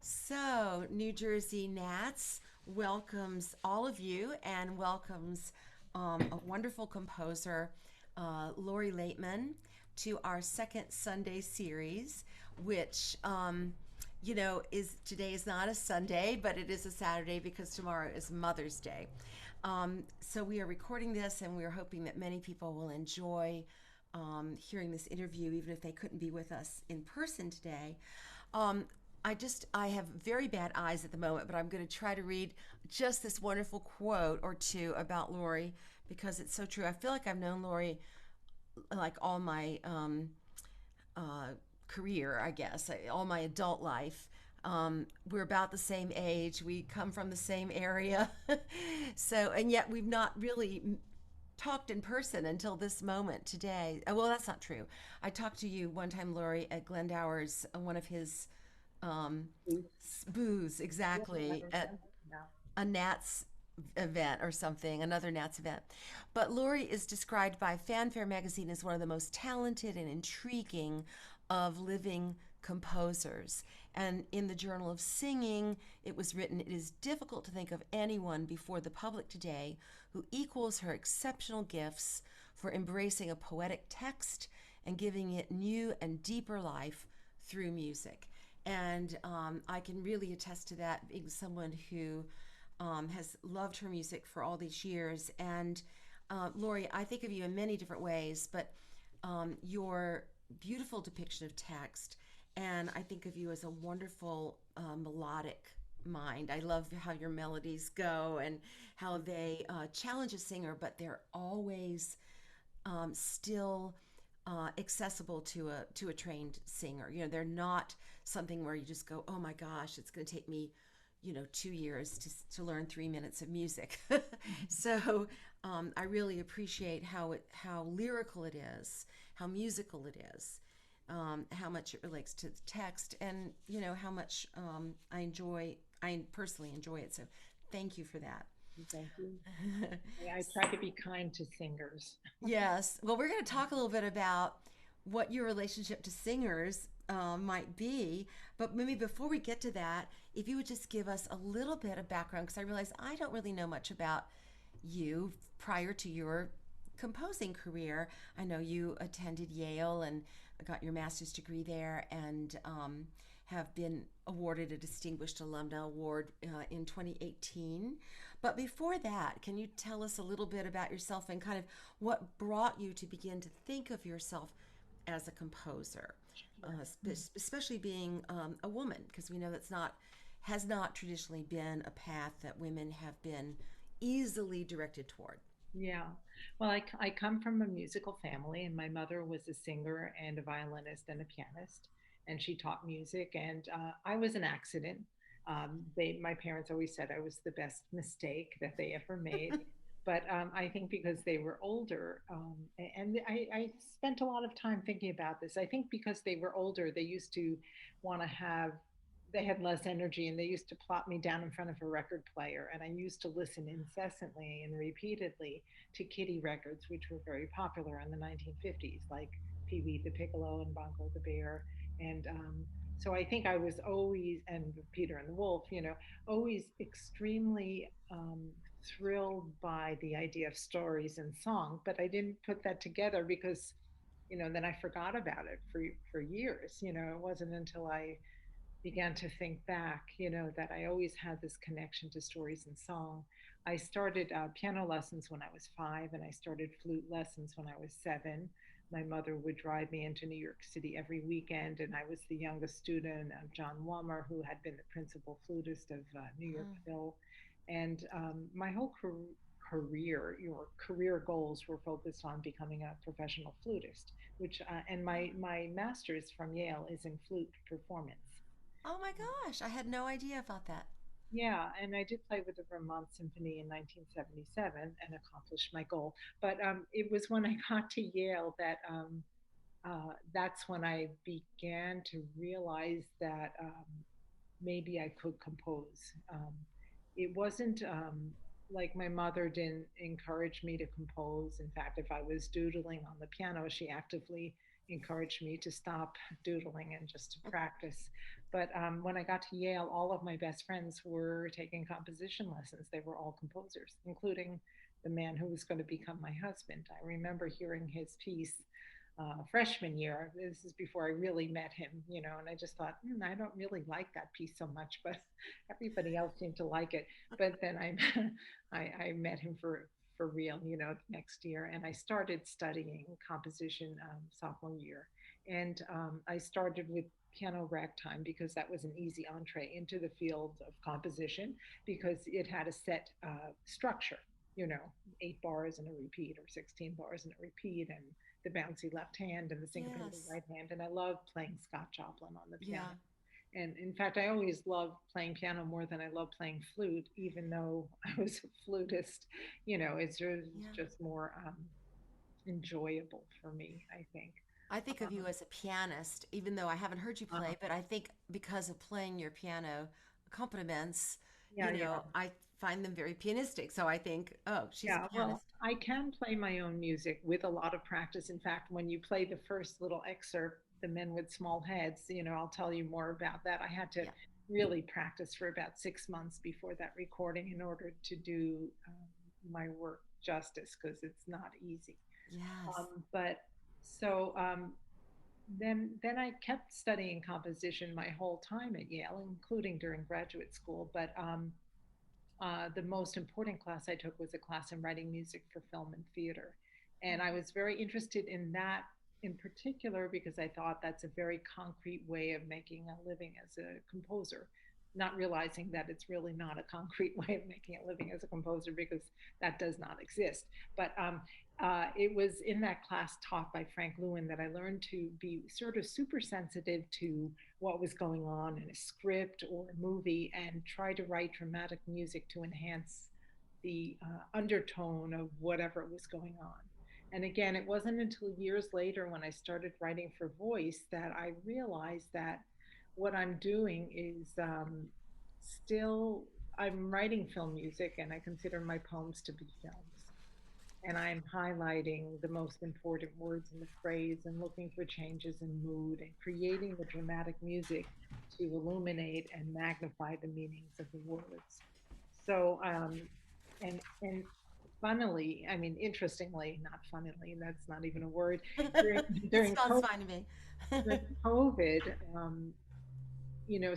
So, New Jersey NATS welcomes all of you and welcomes a wonderful composer, Lori Laitman, to our second Sunday series, which, is today is not a Sunday, but it is a Saturday because tomorrow is Mother's Day. So, we are recording this and we are hoping that many people will enjoy hearing this interview, even if they couldn't be with us in person today. Um, I have very bad eyes at the moment, but I'm going to try to read just this wonderful quote or two about Lori because it's so true. I feel like I've known Lori like all my uh, career, I guess, all my adult life. We're about the same age. We come from the same area. So, and yet we've not really talked in person until this moment today. Well, that's not true. I talked to you one time, Lori, at Glendower's, one of his um, booths, Yeah, I exactly, at remember now. a NATS event or something, another NATS event. But Lori is described by Fanfare magazine as one of the most talented and intriguing of living composers. And in the Journal of Singing, it was written, "It is difficult to think of anyone before the public today who equals her exceptional gifts for embracing a poetic text and giving it new and deeper life through music." And I can really attest to that, being someone who has loved her music for all these years. And Lori, I think of you in many different ways, but your beautiful depiction of text, and I think of you as a wonderful melodic mind. I love how your melodies go and how they challenge a singer, but they're always still accessible to a trained singer. You know, they're not something where you just go, oh my gosh, it's going to take me, 2 years to learn 3 minutes of music. So I really appreciate how lyrical it is, how musical it is, how much it relates to the text, and how much I personally enjoy it. So thank you for that. Thank you. I try to be kind to singers. Yes. Well, we're going to talk a little bit about what your relationship to singers might be. But maybe before we get to that, if you would just give us a little bit of background, because I realize I don't really know much about you prior to your composing career. I know you attended Yale and got your master's degree there and have been awarded a Distinguished Alumna Award in 2018. But before that, can you tell us a little bit about yourself and kind of what brought you to begin to think of yourself as a composer, especially being a woman, because we know that's not has not traditionally been a path that women have been easily directed toward. Yeah. Well, I come from a musical family, and my mother was a singer and a violinist and a pianist, and she taught music. And I was an accident. My parents always said I was the best mistake that they ever made. But I think because they were older, and I spent a lot of time thinking about this. I think because they were older, they used to want to have they had less energy and they used to plop me down in front of a record player, and I used to listen incessantly and repeatedly to kiddie records, which were very popular in the 1950s, like Pee Wee the Piccolo and Bongo the Bear. And so I think I was always, and Peter and the Wolf, always extremely thrilled by the idea of stories and song, but I didn't put that together because then I forgot about it for years. It wasn't until I began to think back, that I always had this connection to stories and song. I started piano lessons when I was 5, and I started flute lessons when I was 7. My mother would drive me into New York City every weekend, and I was the youngest student of John Walmer, who had been the principal flutist of New York Oh, Phil. And my whole career, your career goals were focused on becoming a professional flutist, which and my master's from Yale is in flute performance. oh my gosh, I had no idea about that. Yeah, and I did play with the Vermont Symphony in 1977 and accomplished my goal. But it was when I got to Yale that that's when I began to realize that maybe I could compose. It wasn't like my mother didn't encourage me to compose. In fact, if I was doodling on the piano, she actively encouraged me to stop doodling and just to practice. But when I got to Yale, all of my best friends were taking composition lessons. They were all composers, including the man who was going to become my husband. I remember hearing his piece freshman year. This is before I really met him, and I just thought, I don't really like that piece so much, but everybody else seemed to like it. But then I met him for real, the next year, and I started studying composition sophomore year, and I started with piano ragtime because that was an easy entree into the field of composition because it had a set structure, you know, 8 bars and a repeat or 16 bars and a repeat and the bouncy left hand and the syncopated Yes. right hand. And I love playing Scott Joplin on the piano. Yeah. And in fact, I always loved playing piano more than I love playing flute, even though I was a flutist. It's Yeah. just more enjoyable for me, I think. I think of you Um, as a pianist, even though I haven't heard you uh, play, but I think because of playing your piano accompaniments, yeah, yeah. I find them very pianistic. So I think, oh, she's a Yeah, well, pianist. I can play my own music with a lot of practice. In fact, when you play the first little excerpt, The Men with Small Heads, I'll tell you more about that. I had to Yeah. really practice for about 6 months before that recording in order to do my work justice because it's not easy. Yes. But so then I kept studying composition my whole time at Yale, including during graduate school. But the most important class I took was a class in writing music for film and theater. And I was very interested in that in particular because I thought that's a very concrete way of making a living as a composer, not realizing that it's really not a concrete way of making a living as a composer because that does not exist. But it was in that class taught by Frank Lewin that I learned to be sort of super sensitive to what was going on in a script or a movie and try to write dramatic music to enhance the undertone of whatever was going on. And again, it wasn't until years later when I started writing for voice that I realized that what I'm doing is still, I'm writing film music and I consider my poems to be films and I'm highlighting the most important words in the phrase and looking for changes in mood and creating the dramatic music to illuminate and magnify the meanings of the words. So, and funnily, I mean, interestingly, not funnily, that's not even a word. During It during sounds COVID, fine to me. during COVID,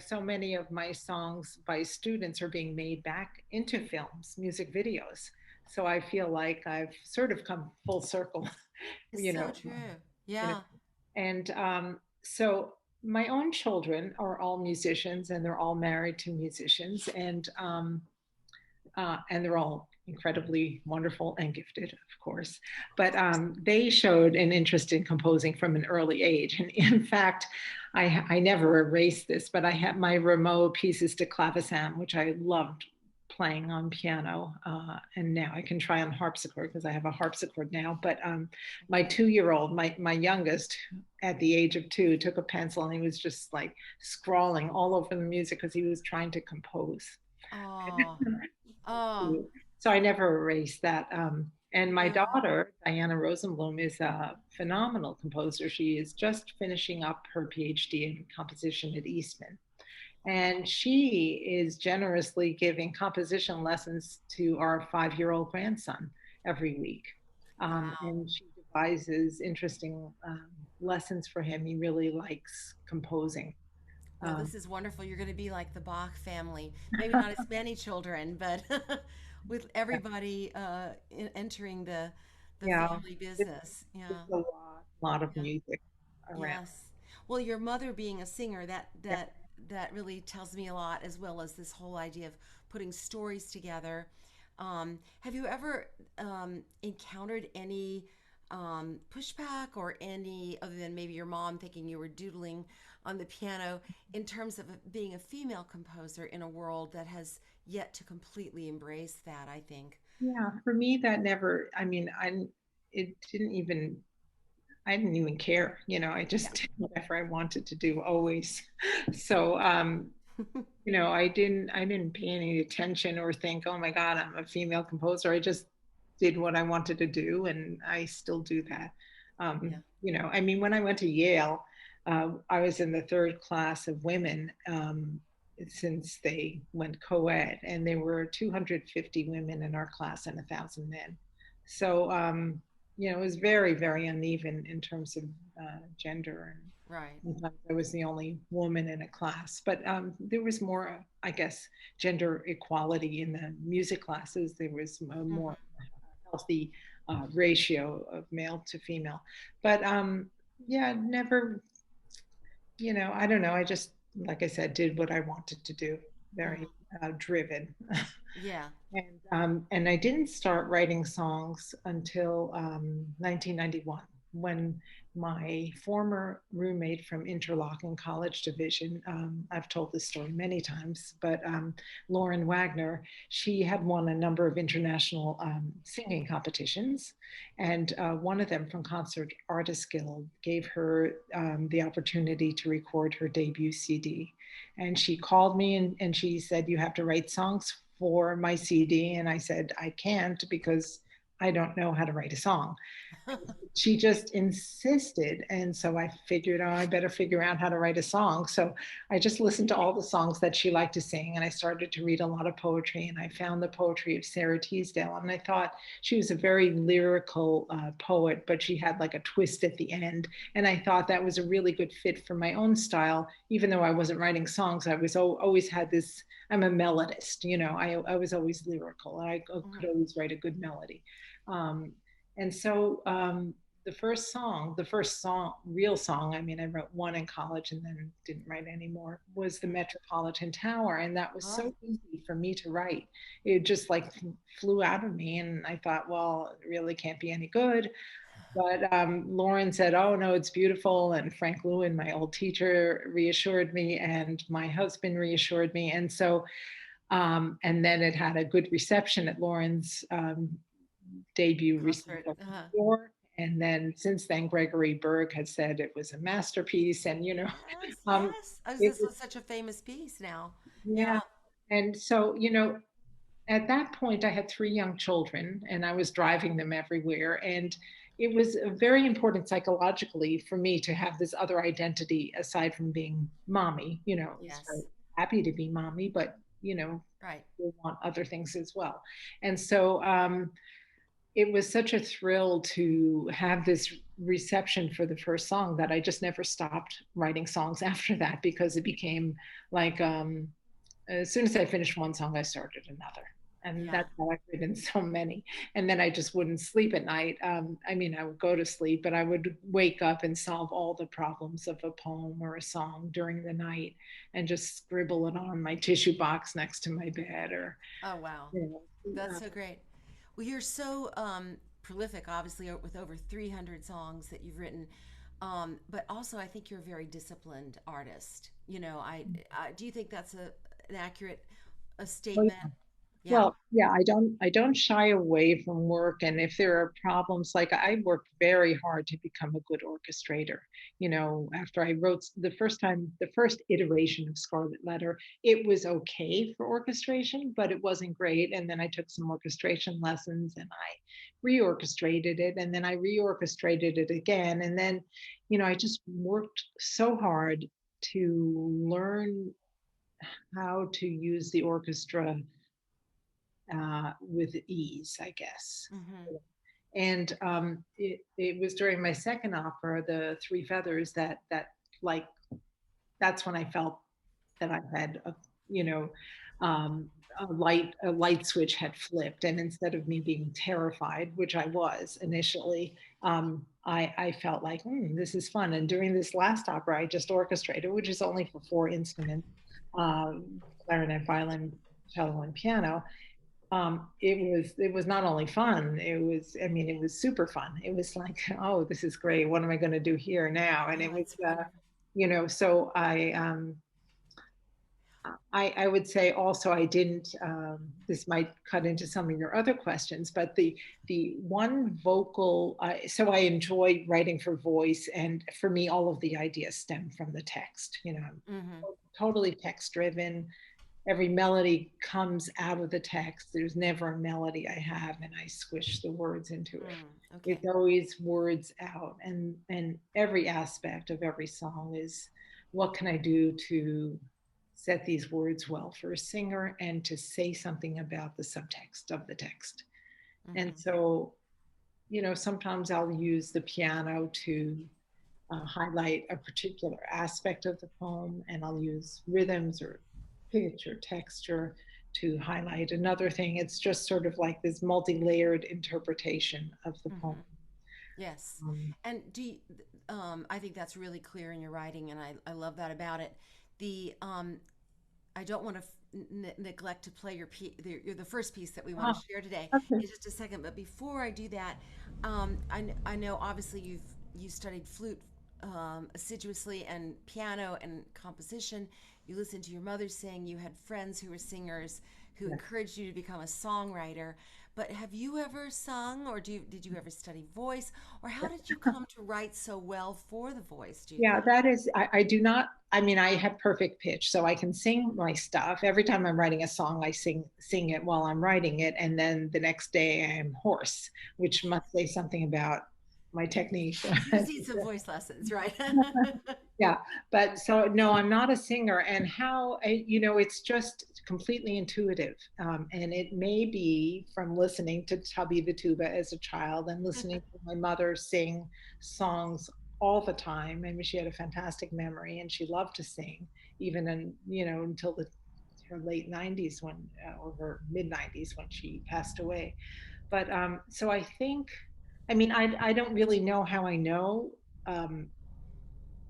so many of my songs by students are being made back into films, music videos. So I feel like I've sort of come full circle, It's you so know, true. you know, Yeah. and so my own children are all musicians and they're all married to musicians and they're all incredibly wonderful and gifted, of course. But they showed an interest in composing from an early age. And in fact, I never erased this, but I had my Rameau pieces de clavecin, which I loved playing on piano. And now I can try on harpsichord because I have a harpsichord now. But my 2 year old, my youngest, at the age of 2, took a pencil and he was just like scrawling all over the music because he was trying to compose. Oh, oh, So I never erased that. And my yeah. daughter, Diana Rosenblum, is a phenomenal composer. She is just finishing up her PhD in composition at Eastman. And she is generously giving composition lessons to our 5 year old grandson every week. Wow. And she devises interesting lessons for him. He really likes composing. Well, Um, this is wonderful. You're going to be like the Bach family. Maybe not as many children, but with everybody entering the yeah, family it's, business. Yeah. it's a lot of Yeah. music around. Yes. Well, your mother being a singer, that really tells me a lot, as well as this whole idea of putting stories together. Have you ever encountered any pushback or any other than maybe your mom thinking you were doodling on the piano in terms of being a female composer in a world that has yet to completely embrace that, I think. Yeah, for me that never, I mean, it didn't even I didn't even care, I Yeah. just did whatever I wanted to do always. So I didn't pay any attention or think, oh my God, I'm a female composer. I just did what I wanted to do and I still do that. Yeah. I mean, when I went to Yale, I was in the third class of women, since they went co-ed, and there were 250 women in our class and 1,000 men. So, it was very, very uneven in terms of gender. Right. And sometimes I was the only woman in a class, but there was more, I guess, gender equality in the music classes. There was a more Hmm. healthy ratio of male to female. But yeah, never, I don't know. I just, like I said, did what I wanted to do, very Hmm. driven. Yeah. And I didn't start writing songs until 1991, when my former roommate from Interlochen College Division, I've told this story many times, but Lauren Wagner, she had won a number of international singing competitions. And one of them from Concert Artists Guild gave her the opportunity to record her debut CD. And she called me, and she said, "You have to write songs for my CD." And I said, "I can't because I don't know how to write a song." She just insisted. And so I figured, oh, I better figure out how to write a song. So I just listened to all the songs that she liked to sing. And I started to read a lot of poetry. And I found the poetry of Sarah Teasdale. And I thought she was a very lyrical poet, but she had like a twist at the end. And I thought that was a really good fit for my own style. Even though I wasn't writing songs, I was always had this. I'm a melodist, I was always lyrical. I could Hmm. always write a good melody. Um, and so the first song, real song, I mean, I wrote one in college and then didn't write anymore, was the Metropolitan Tower. And that was Oh. so easy for me to write. It just like flew out of me. And I thought, well, it really can't be any good. But Lauren said, "Oh, no, it's beautiful." And Frank Lewin, my old teacher, reassured me, and my husband reassured me. And so, and then it had a good reception at Lauren's debut Concert. recital Uh-huh. in New York. And then since then, Gregory Berg had said it was a masterpiece. And, Yes. um, Yes. Oh, it this was, is such a famous piece now. Yeah. yeah. And so, at that point, I had three young children and I was driving them everywhere. And it was very important psychologically for me to have this other identity aside from being mommy. I was very Yes. happy to be mommy, but, Right. we want other things as well. And so, it was such a thrill to have this reception for the first song that I just never stopped writing songs after that, because it became like, as soon as I finished one song, I started another. And Yeah. that's how I've written so many. And then I just wouldn't sleep at night. I mean, I would go to sleep, but I would wake up and solve all the problems of a poem or a song during the night and just scribble it on my tissue box next to my bed, or, Oh, wow. you That's so great. Well, you're so prolific, obviously, with over 300 songs that you've written. But also, I think you're a very disciplined artist. I do you think that's an accurate a uh, statement? Yeah. Well, yeah, I don't shy away from work. And if there are problems, like I worked very hard to become a good orchestrator. After I wrote the first iteration of Scarlet Letter, it was okay for orchestration, but it wasn't great. And then I took some orchestration lessons and I reorchestrated it, and then I reorchestrated it again. And then, I just worked so hard to learn how to use the orchestra with ease, I guess. Mm-hmm. And it was during my second opera, The Three Feathers, that like that's when I felt that I had you know um, a light switch had flipped, and instead of me being terrified, which I was initially, I felt like, this is fun. And during this last opera I just orchestrated, which is only for four instruments, clarinet, violin, cello, and piano. It was not only fun, it was super fun. It was like, oh, this is great, what am I going to do here now? And Oh, it was, it's wonderful. so I would say also, I didn't, this might cut into some of your other questions, but the one vocal, so I enjoy writing for voice, and for me, all of the ideas stem from the text. I'm Mm-hmm. totally text driven. every melody comes out of the text. There's never a melody I have and I squish the words into it. Mm, okay. It's always words out, and every aspect of every song is, what can I do to set these words well for a singer and to say something about the subtext of the text. And Hmm. so, sometimes I'll use the piano to highlight a particular aspect of the poem, and I'll use rhythms or pitch or texture to highlight another thing. It's just sort of like this multi-layered interpretation of the poem. Hmm. Yes. Um, And I think that's really clear in your writing, and I love that about it. The I don't want to neglect to play the first piece that we want to oh, share today okay. in just a second. But before I do that, I know obviously you studied flute assiduously and piano and composition. You listened to your mother sing. You had friends who were singers who Yes. encouraged you to become a songwriter. But have you ever sung, or did you ever study voice, or how did you come to write so well for the voice? Do you Yeah, think? that is, I do not, I mean, I have perfect pitch, so I can sing my stuff. Every time I'm writing a song, I sing it while I'm writing it. And then the next day I'm hoarse, which must say something about my technique. You just need some voice lessons, right? Yeah, but so no, I'm not a singer. And it's just completely intuitive. And it may be from listening to Tubby the Tuba as a child and listening to my mother sing songs all the time. I mean, she had a fantastic memory and she loved to sing, even until her late 90s or her mid 90s when she passed away. But so I think, I mean, I don't really know how I know. Um,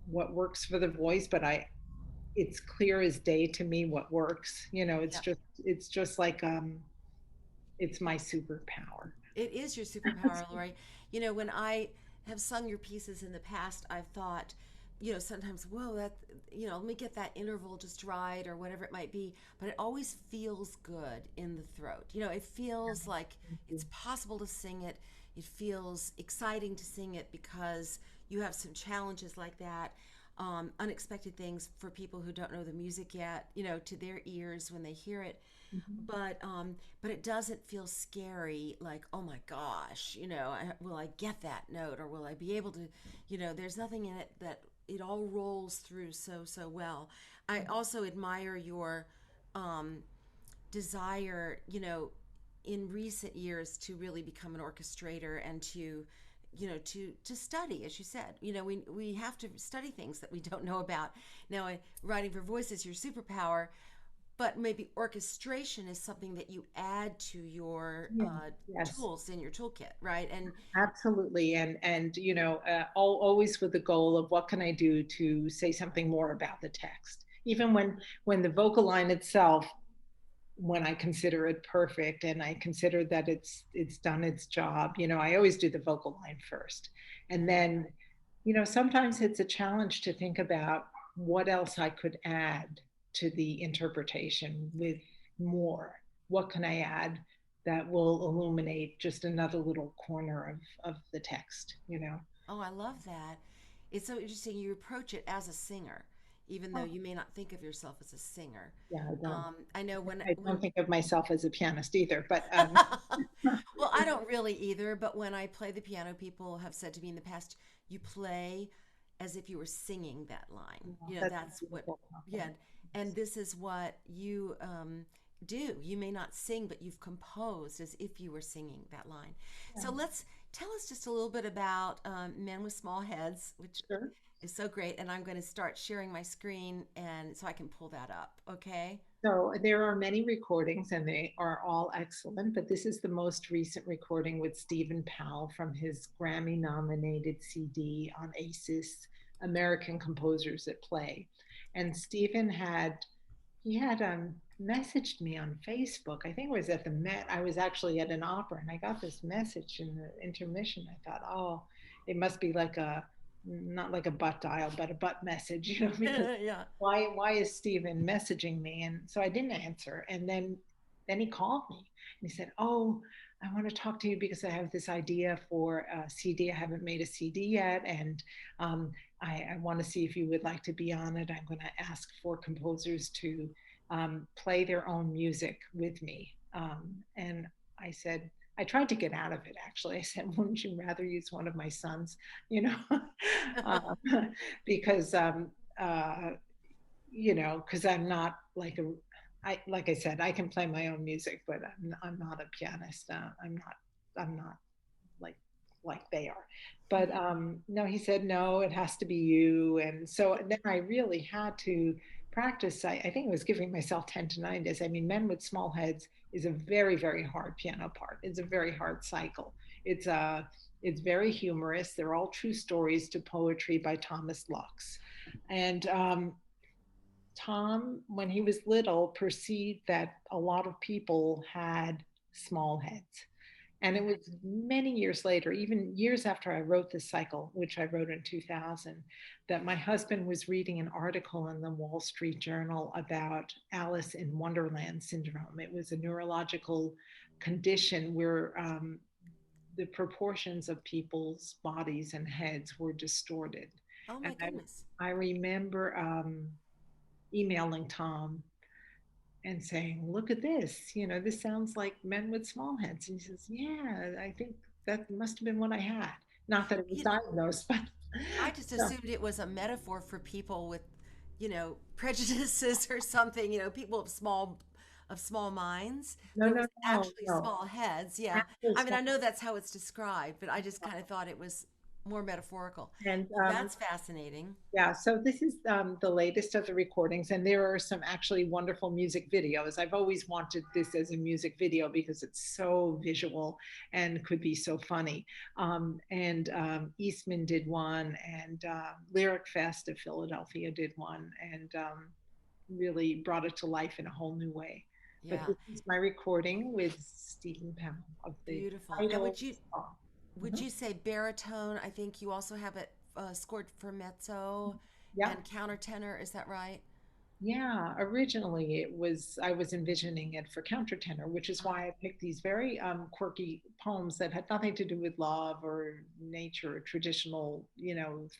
what works for the voice, but it's clear as day to me what works. Yeah. It's just like it's my superpower. It is your superpower, Lori. When I have sung your pieces in the past, I've thought, sometimes, whoa, let me get that interval just right or whatever it might be. But it always feels good in the throat. It feels like it's possible to sing it. It feels exciting to sing it because you have some challenges like that. Unexpected things for people who don't know the music yet, to their ears when they hear it, Mhm. but it doesn't feel scary, like, oh my gosh, will I get that note, or will I be able to, there's nothing in it that it all rolls through so well. I also admire your um, desire, in recent years to really become an orchestrator and to study, as you said. We have to study things that we don't know about. Now, writing for voice is your superpower, but maybe orchestration is something that you add to your Yeah. Yes. tools in your toolkit, right? And Absolutely. And always with the goal of what can I do to say something more about the text, even when the vocal line itself, when I consider it perfect and I consider that it's done its job, I always do the vocal line first. And mhm. then, sometimes it's a challenge to think about what else I could add to the interpretation with more. What can I add that will illuminate just another little corner of the text? Oh, I love that. It's so interesting. You approach it as a singer, even though Oh, you may not think of yourself as a singer. yeah, I don't. I know when I when don't think of myself as a pianist either, but well, I don't really either, but when I play the piano, people have said to me in the past, you play as if you were singing that line. that's a That's what, beautiful yeah. compliment. And this is what you do. You may not sing, but you've composed as if you were singing that line. Yeah, So let's tell us just a little bit about Men with Small Heads, which sure. is so great. And I'm going to start sharing my screen and so I can pull that up. Okay. So there are many recordings and they are all excellent, but this is the most recent recording with Stephen Powell from his Grammy nominated CD on ACES, American Composers at Play. And Stephen he had messaged me on Facebook. I think it was at the Met. I was actually at an opera and I got this message in the intermission. I thought, oh, it must be like not like a butt dial, but a butt message, because Yeah. why is Steven messaging me? And so I didn't answer. And then he called me and he said, oh, I want to talk to you because I have this idea for a CD. I haven't made a CD yet. And I want to see if you would like to be on it. I'm going to ask for composers to play their own music with me. And I said, I tried to get out of it actually. I said, wouldn't you rather use one of my sons, you know, uh, because, uh, because I'm not like like I said, I can play my own music, but I'm not a pianist. I'm not like they are. But Mhm. no, he said no, it has to be you. And so then I really had to practice. I think I was giving myself 10 to 9 days. I mean, Men with Small Heads is a very, very hard piano part. It's a very hard cycle. It's it's very humorous. They're all true stories to poetry by Thomas Lux. And Tom, when he was little, perceived that a lot of people had small heads. And it Mhm. was many years later, even years after I wrote this cycle, which I wrote in 2000, that my husband was reading an article in the Wall Street Journal about Alice in Wonderland syndrome. It was a neurological condition where the proportions of people's bodies and heads were distorted. Oh And my goodness. I remember emailing Tom and saying, "Look at this. This sounds like Men with Small Heads." And he says, "Yeah, I think that must have been what I had. Not that it was You, diagnosed, but I just no, assumed it was a metaphor for people with, prejudices or something, people of small minds. no, There no, was no, actually no. small heads. Yeah. Actually, I mean, I small. know that's how it's described, but I just kind of thought it was more metaphorical. And Well, that's fascinating. yeah, so this is the latest of the recordings, and there are some actually wonderful music videos. I've always wanted this as a music video because it's so visual and could be so funny. And Eastman did one, and Lyric Fest of Philadelphia did one, and really brought it to life in a whole new way. But Yeah. this is my recording with Stephen Powell of the Beautiful. And title song. would Mhm. you say baritone? I think you also have it scored for mezzo Yeah. and countertenor. Is that right? Yeah, originally I was envisioning it for countertenor, which is Uh-huh. why I picked these very quirky poems that had nothing to do with love or nature or traditional,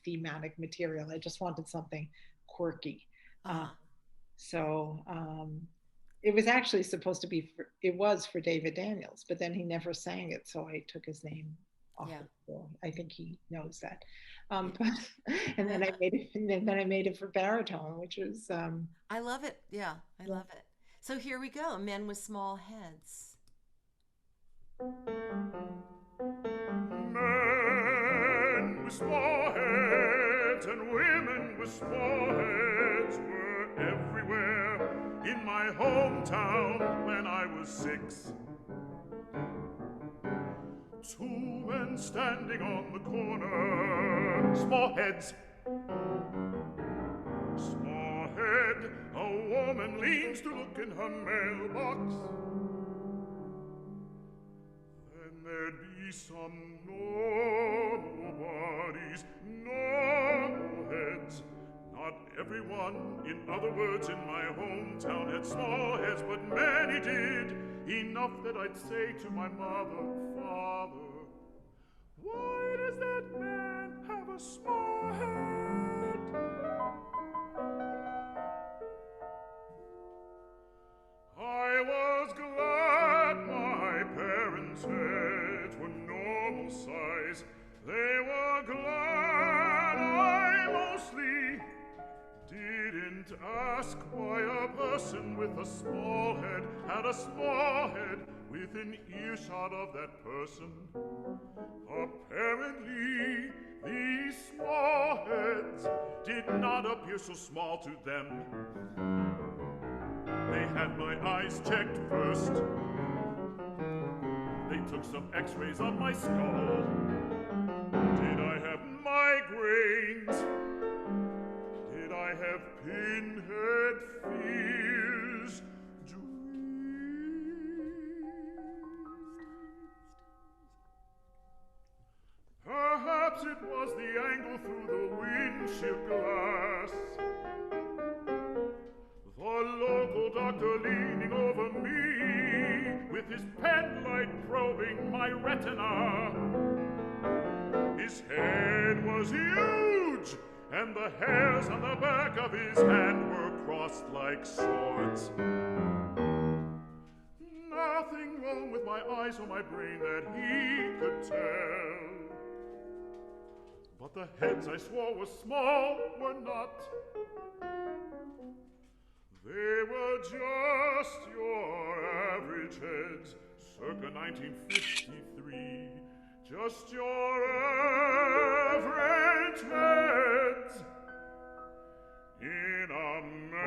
thematic material. I just wanted something quirky. Uh, Uh-huh. so it was actually supposed to be it was for David Daniels, but then he never sang it, so I took his name off Yeah. the bill. I think he knows that. Yeah. But and then I made it for baritone, which was I love it. Yeah, I yeah. love it. So here we go. Men with small heads. Men with small heads and women with small heads were everywhere in my hometown when I was 6. Two men standing on the corner, small heads. Small head, a woman leans to look in her mailbox. Then there'd be some nobodies, normal heads. Not everyone, in other words, in my hometown had small heads, but many did. Enough that I'd say to my mother, "Father, why does that man have a small head?" I was glad my parents' heads were normal size. They were glad I mostly didn't ask why a person with a small head had a small head within earshot of that person. Apparently, these small heads did not appear so small to them. They had my eyes checked first. They took some x-rays on my skull. Did I have migraines? Did I have pinhead fears? Perhaps it was the angle through the windshield glass. The local doctor leaning over me, with his pen light probing my retina. His head was huge, and the hairs on the back of his hand were crossed like swords. Nothing wrong with my eyes or my brain that he could tell. But the heads I swore were small were not. They were just your average heads, circa 1953. Just your average heads in America.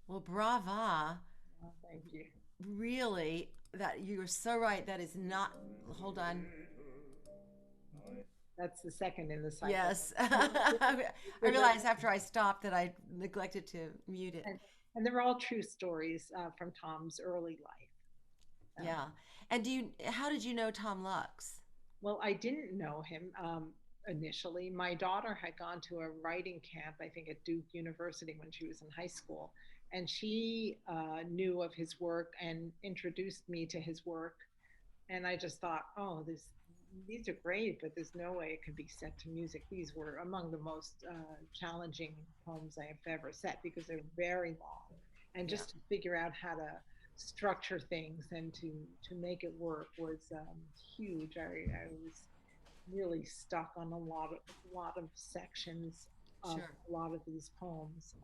Well, brava. Oh, thank you. Really, that you're so right. That is not, hold on. That's the second in the cycle. Yes. I realized after I stopped that I neglected to mute it. and, and they're all true stories from Tom's early life. Yeah. And how did you know Tom Lux? Well, I didn't know him initially. My daughter had gone to a writing camp, I think at Duke University when she was in high school, and she knew of his work and introduced me to his work. And I just thought, oh, these are great, but there's no way it could be set to music. These were among the most challenging poems I have ever set because they're very long, and Yeah. just to figure out how to structure things and to make it work was huge. I was really stuck on a lot of sections of Sure. a lot of these poems.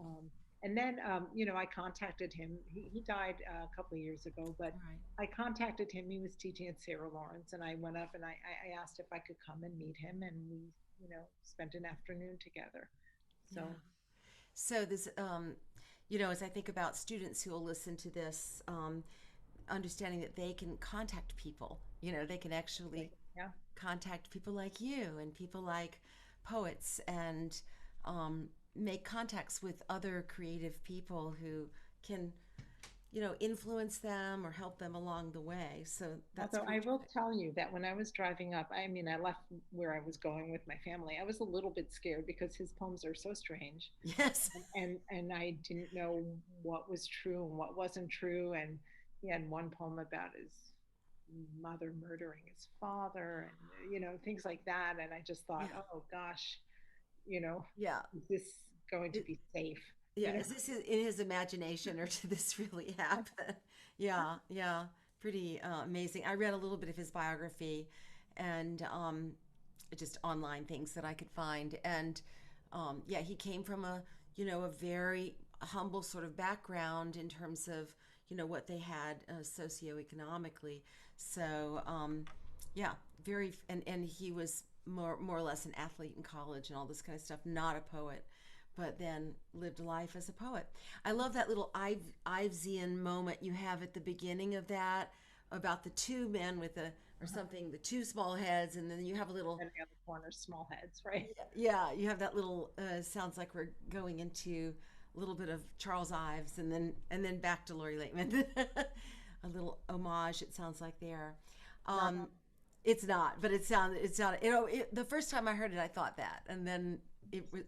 And then, I contacted him. He died a couple of years ago, but Right. I contacted him. He was teaching at Sarah Lawrence, and I went up and I asked if I could come and meet him, and we, spent an afternoon together. Yeah. So, So this, as I think about students who will listen to this, understanding that they can contact people, they can actually yeah, contact people like you and people like poets and make contacts with other creative people who can, influence them or help them along the way. So that's although pretty I will terrific. tell you that when I was driving up, I mean, I left where I was going with my family. I was a little bit scared because his poems are so strange, Yes. and I didn't know what was true and what wasn't true. And he had one poem about his mother murdering his father, and things like that. And I just thought, Yeah. oh gosh, you know, Yeah. is this going to It, be safe? You yeah. know, Is this in his imagination or did this really happen? Yeah. Yeah. Pretty amazing. I read a little bit of his biography and just online things that I could find. And yeah, he came from a very humble sort of background in terms of, what they had socioeconomically. So, yeah, and he was more or less an athlete in college and all this kind of stuff, not a poet, but then lived life as a poet. I love that little Ivesian moment you have at the beginning of that about the two men with or something, the two small heads, and then you have a little, and the other corner, small heads, right? yeah, you have that little, sounds like we're going into a little bit of Charles Ives and then back to Lori Laitman. A little homage, it sounds like there. Not Um, it's not, but it sounded, the first time I heard it, I thought that. And then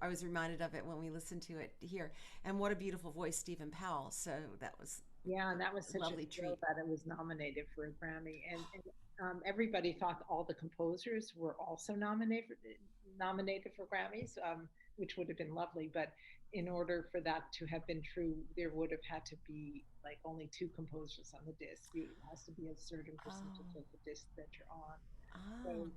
I was reminded of it when we listened to it here. And what a beautiful voice, Stephen Powell. So that was Yeah, and that was a such a lovely thrill treat. that it was nominated for a Grammy, and everybody thought all the composers were also nominated for Grammys, which would have been lovely. But in order for that to have been true, there would have had to be like only two composers on the disc. It has to be a certain percentage Oh, of the disc that you're on. So ah.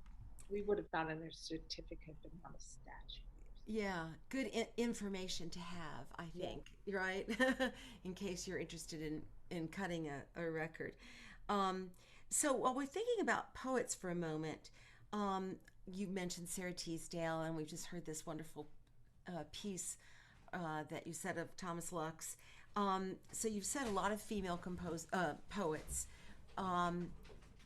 we would have gotten their certificate, but not a statue. Yeah, good information to have, I Yeah. think, right? In case you're interested in cutting a record. Um, so while we're thinking about poets for a moment, you mentioned Sarah Teasdale, and we've just heard this wonderful piece that you said of Thomas Lux. So you've said a lot of female poets, um,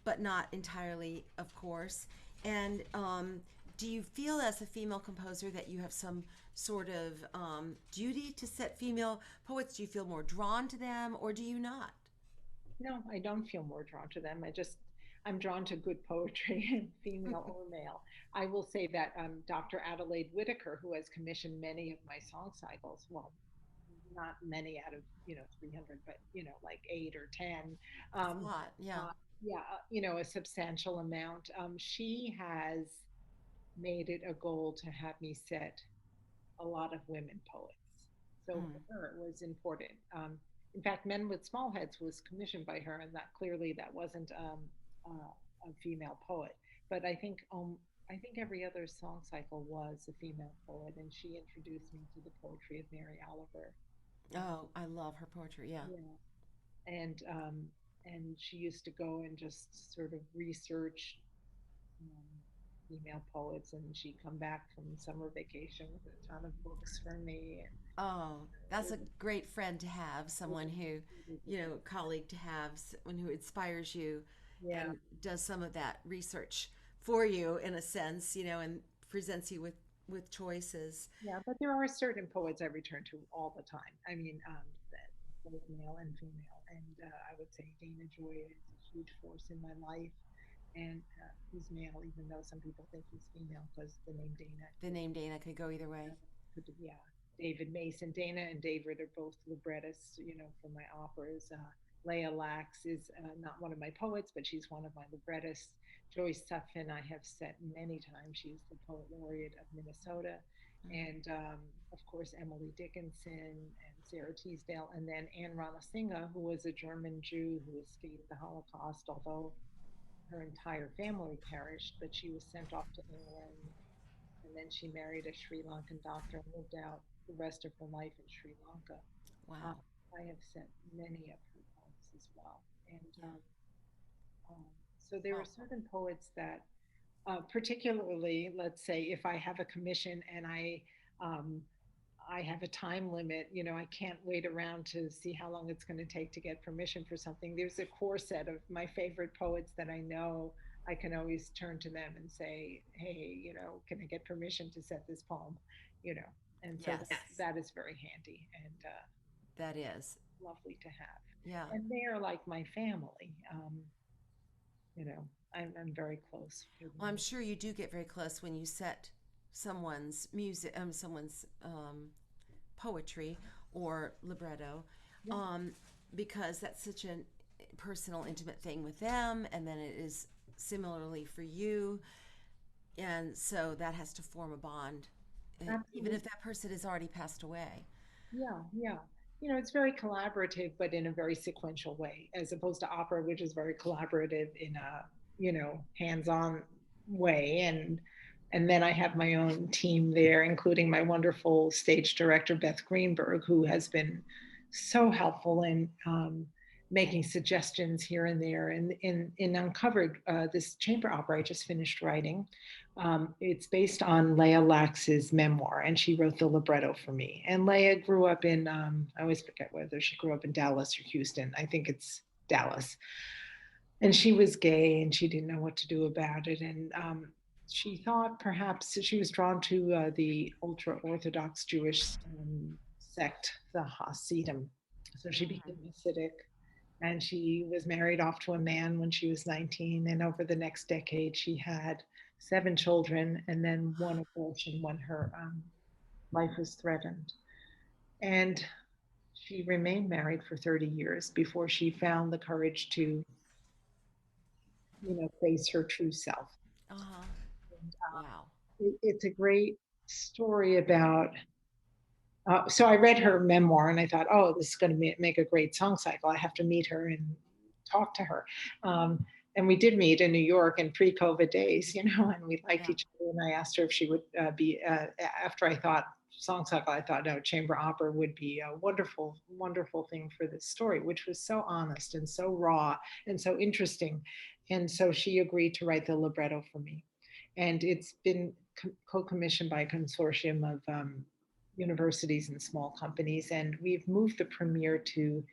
but not entirely, of course. And do you feel as a female composer that you have some sort of duty to set female poets? Do you feel more drawn to them, or do you not? No, I don't feel more drawn to them. I'm drawn to good poetry, female or male. I will say that Dr. Adelaide Whitaker, who has commissioned many of my song cycles, well, not many out of 300, but like 8 or 10. That's a um, lot. Yeah. yeah, a substantial amount. She has made it a goal to have me set a lot of women poets. So Mm. for her, it was important. In fact, Men with Small Heads was commissioned by her, and that clearly that wasn't a female poet. But I think every other song cycle was a female poet, and she introduced me to the poetry of Mary Oliver. Uh, Oh, I love her poetry. Yeah. yeah, and she used to go and just sort of research um, female poets, and she'd come back from summer vacation with a ton of books for me. And Oh, that's it a great friend to have, was, someone who, it was a great, colleague to have, someone who inspires you yeah, and does some of that research for you in a sense, and presents you with choices. yeah. But there are certain poets I return to all the time. I mean, both male and female. And I would say Dana Joy is a huge force in my life. And he's male, even though some people think he's female because the name Dana The name Dana could go either way. could, yeah. David Mason, Dana and David are both librettists, for my operas. Leah Lax is not one of my poets, but she's one of my librettists. Joyce Sutphin, I have set many times. She's the poet laureate of Minnesota. Mm. And of course, Emily Dickinson and Sarah Teasdale. And then Anne Ranasinga, who was a German Jew who escaped the Holocaust, although her entire family perished, but she was sent off to England, and then she married a Sri Lankan doctor and lived out the rest of her life in Sri Lanka. Uh, Wow. I have sent many of her poems as well, and Yeah. um, so there are Well, certain poets that, particularly, let's say, if I have a commission and um, I have a time limit, I can't wait around to see how long it's going to take to get permission for something. There's a core set of my favorite poets that I know I can always turn to them and say, hey, can I get permission to set this poem? You know, and so yes, that is very handy and that is. lovely to have. Yeah. And they are like my family. You know, I'm very close with Well, I'm them. sure you do get very close when you set someone's music, someone's poetry or libretto, Yeah, um, because that's such a personal, intimate thing with them, and then it is similarly for you, and so that has to form a bond, even absolutely. if that person has already passed away. Yeah, yeah. It's very collaborative, but in a very sequential way, as opposed to opera, which is very collaborative in a, hands-on way. And then I have my own team there, including my wonderful stage director, Beth Greenberg, who has been so helpful in making suggestions here and there. And in Uncovered, this chamber opera I just finished writing, it's based on Leah Lax's memoir, and she wrote the libretto for me. And Leah grew up in, I always forget whether she grew up in Dallas or Houston. I think it's Dallas. And she was gay and she didn't know what to do about it. And she thought perhaps she was drawn to the ultra Orthodox Jewish sect, the Hasidim. So she became Hasidic, and she was married off to a man when she was 19. And over the next decade, she had 7 children and then one abortion when her life was threatened. And she remained married for 30 years before she found the courage to, face her true self. Uh huh. And Wow. it's a great story about. So I read her memoir and I thought, oh, this is going to make a great song cycle. I have to meet her and talk to her. And we did meet in New York in pre-COVID days, and we liked Yeah. each other. And I asked her if she would be, after I thought song cycle, I thought, no, chamber opera would be a wonderful, wonderful thing for this story, which was so honest and so raw and so interesting. And so she agreed to write the libretto for me. And it's been co-commissioned by a consortium of universities and small companies. And we've moved the premiere to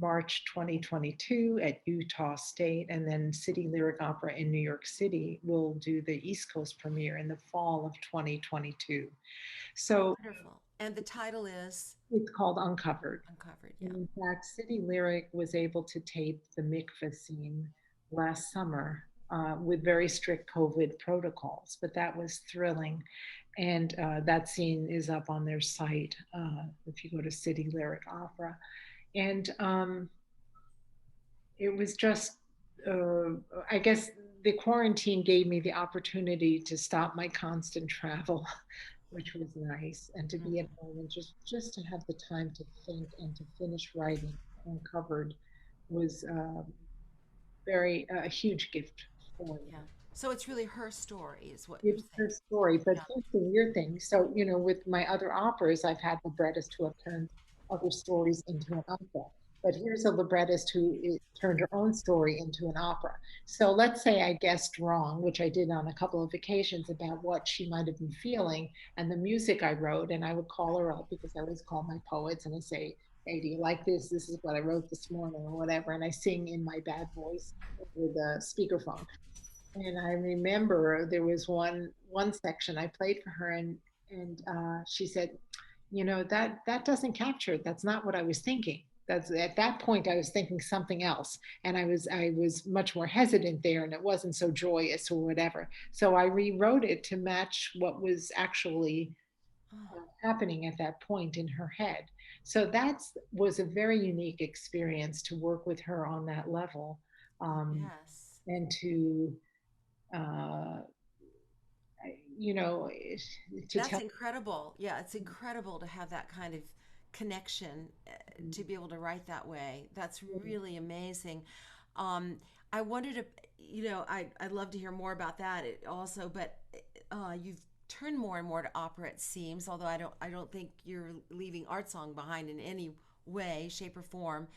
March 2022 at Utah State, and then City Lyric Opera in New York City will do the East Coast premiere in the fall of 2022. So Wonderful. And the title is it's called Uncovered. Uncovered. Yeah. And in fact, City Lyric was able to tape the mikveh scene last summer with very strict COVID protocols, but that was thrilling. And that scene is up on their site if you go to City Lyric Opera. And it was just, uh, I guess the quarantine gave me the opportunity to stop my constant travel, which was nice, and to be at Mhm. home and just to have the time to think and to finish writing uncovered was very a huge gift for me. Yeah. So it's really her story, is what you're It's saying. her story, but Yeah. here's the weird thing. So, with my other operas, I've had librettists who have turned other stories into an opera. But here's a librettist who turned her own story into an opera. So let's say I guessed wrong, which I did on a couple of occasions about what she might have been feeling and the music I wrote. And I would call her up because I always call my poets and I say, "Hey, do you like this? This is what I wrote this morning," or whatever. And I sing in my bad voice over the speakerphone. And I remember there was one section I played for her, and she said, that doesn't capture it. That's not what I was thinking. That's at that point I was thinking something else, and I was much more hesitant there, and it wasn't so joyous or whatever. So I rewrote it to match what was actually Oh, happening at that point in her head. So that was a very unique experience to work with her on that level, um, yes. and to uh, you know, to That's tell. incredible. Yeah, it's incredible to have that kind of connection, to be able to write that way. That's really amazing. Um, I wondered if, I'd love to hear more about that also, but you've turned more and more to opera, it seems, although I don't think you're leaving art song behind in any way, shape, or form.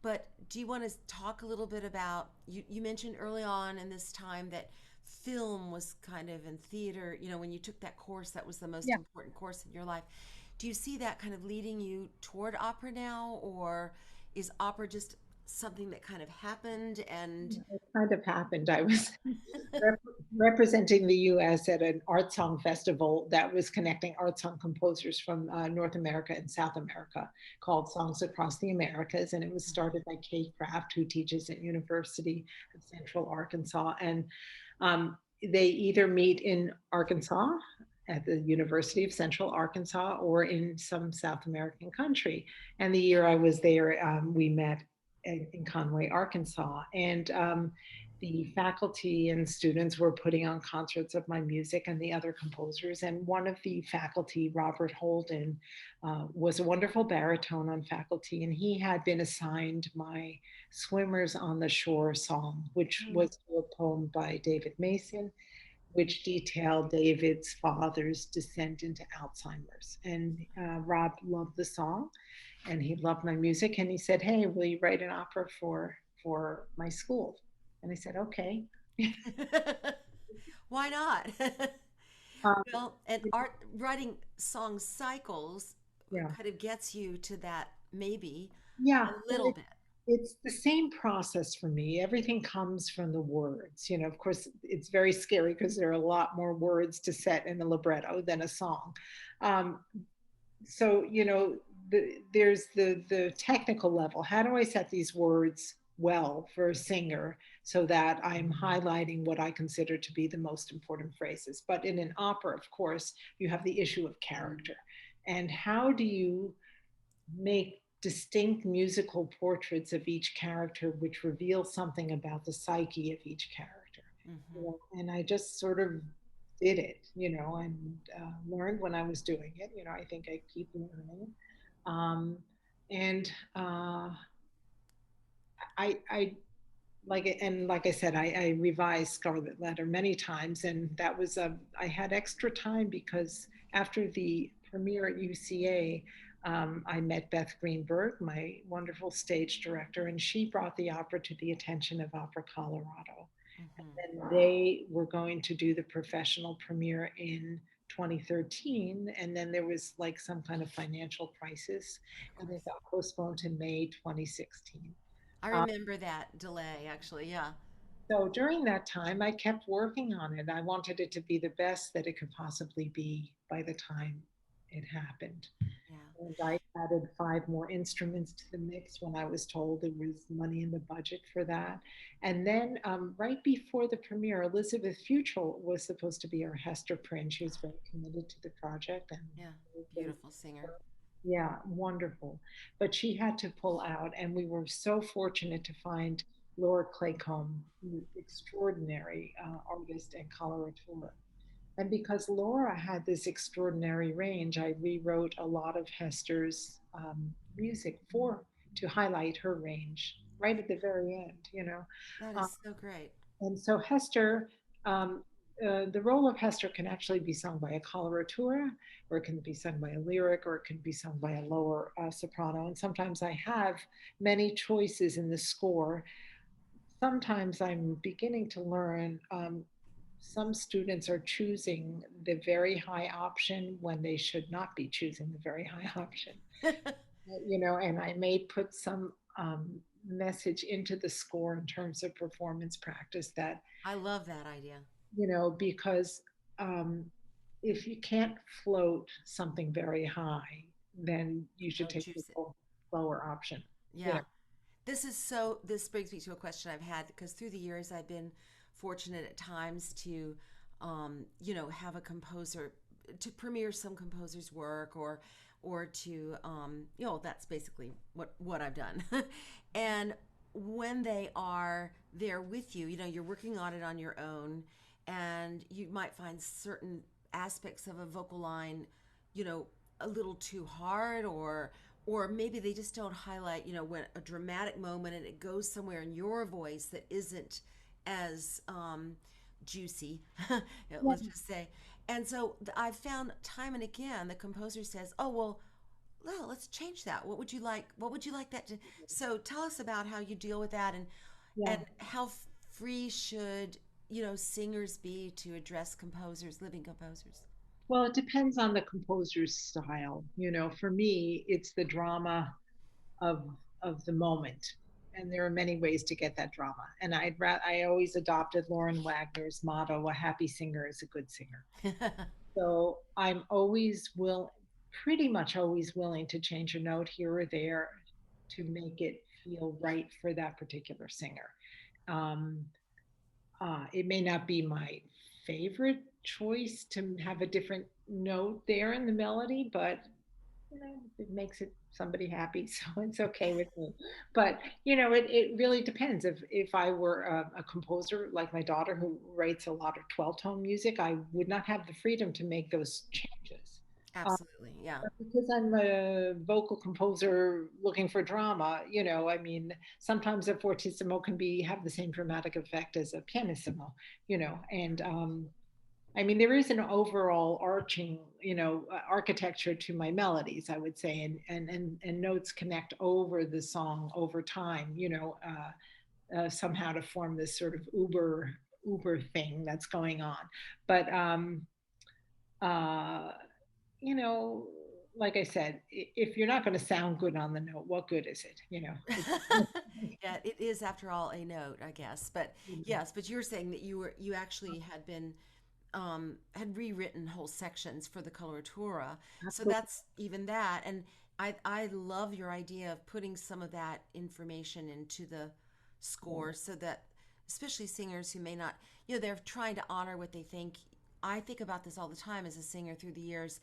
But do you want to talk a little bit about, you mentioned early on in this time that film was kind of in theater, when you took that course, that was the most Yeah, important course in your life. Do you see that kind of leading you toward opera now, or is opera just something that kind of happened and it kind of happened. I was rep- representing the US at an art song festival that was connecting art song composers from North America and South America called Songs Across the Americas. And it was started by Kay Kraft, who teaches at University of Central Arkansas. And they either meet in Arkansas at the University of Central Arkansas or in some South American country. And the year I was there, we met in Conway, Arkansas. And the faculty and students were putting on concerts of my music and the other composers. And one of the faculty, Robert Holden, was a wonderful baritone on faculty, and he had been assigned my Swimmers on the Shore song, which mm, was a poem by David Mason, which detailed David's father's descent into Alzheimer's. And Rob loved the song, and he loved my music, and he said, "Hey, will you write an opera for my school?" And I said, "Okay." why not? um, Well, and art writing song cycles yeah, kind of gets you to that, maybe yeah. a Well, little bit. it's the same process for me. Everything comes from the words. Of course, it's very scary because there are a lot more words to set in a libretto than a song. Um, so there's the technical level. How do I set these words well for a singer so that I'm highlighting what I consider to be the most important phrases? But in an opera, of course, you have the issue of character. And how do you make distinct musical portraits of each character which reveal something about the psyche of each character? Hmm. And I just sort of did it, and learned when I was doing it. I think I keep learning. Um, and I like it, and like I said, I revised Scarlet Letter many times, and that was I had extra time because after the premiere at UCA, I met Beth Greenberg, my wonderful stage director, and she brought the opera to the attention of Opera Colorado. Hmm. And they were going to do the professional premiere in 2013, and then there was like some kind of financial crisis, Of and it course. got postponed to May 2016. I Uh, remember that delay, actually. Yeah. so during that time, I kept working on it. I wanted it to be the best that it could possibly be by the time it happened. Yeah. And I added 5 more instruments to the mix when I was told there was money in the budget for that. And then right before the premiere, Elizabeth Futrell was supposed to be our Hester Prynne. She was very committed to the project and Yeah, they beautiful singer. yeah, wonderful. But she had to pull out, and we were so fortunate to find Laura Claycomb, extraordinary artist and coloratura. And because Laura had this extraordinary range, I rewrote a lot of Hester's music for to highlight her range right at the very end, you know. That Uh, is so great. and so Hester, um, the role of Hester can actually be sung by a coloratura, or it can be sung by a lyric, or it can be sung by a lower soprano. And sometimes I have many choices in the score. Sometimes I'm beginning to learn. Some students are choosing the very high option when they should not be choosing the very high option. You know, and I may put some message into the score in terms of performance practice that, I love that idea. you know, because um, if you can't float something very high, then you should Don't take the choose it. lower option. You Yeah. know, This brings me to a question I've had because through the years I've been fortunate at times to, have a composer to premiere some composer's work or to, that's basically what I've done. And when they are there with you, you're working on it on your own, and you might find certain aspects of a vocal line, you know, a little too hard or maybe they just don't highlight, when a dramatic moment and it goes somewhere in your voice that isn't as juicy, let's just say. And so I've found time and again the composer says, "Oh well, let's change that. What would you like? What would you like that to?" So tell us about how you deal with that and yeah. how free should singers be to address composers, living composers. Well, it depends on the composer's style. You know, for me, it's the drama of of the moment, and there are many ways to get that drama. And I always adopted Lauren Wagner's motto: "A happy singer is a good singer." So I'm always pretty much always willing to change a note here or there to make it feel right for that particular singer. Um, it may not be my favorite choice to have a different note there in the melody, but you know, it makes it somebody happy, so it's okay with me. But you know, it really depends. If I were a composer like my daughter who writes a lot of 12-tone music, I would not have the freedom to make those changes. Absolutely, yeah. But because I'm a vocal composer looking for drama, you know, I mean, sometimes a fortissimo can be have the same dramatic effect as a pianissimo, you know, and I mean, there is an overall arching, you know, architecture to my melodies, I would say, and notes connect over the song over time, you know, somehow to form this sort of uber thing that's going on. But uh, you know, like I said, if you're not going to sound good on the note, what good is it? You know, Yeah, it is after all a note, I guess. But yes, but you're saying that you actually had rewritten whole sections for the coloratura. So absolutely. that's even that. And I love your idea of putting some of that information into the score so that especially singers who may not, they're trying to honor what they think. I think about this all the time as a singer through the years.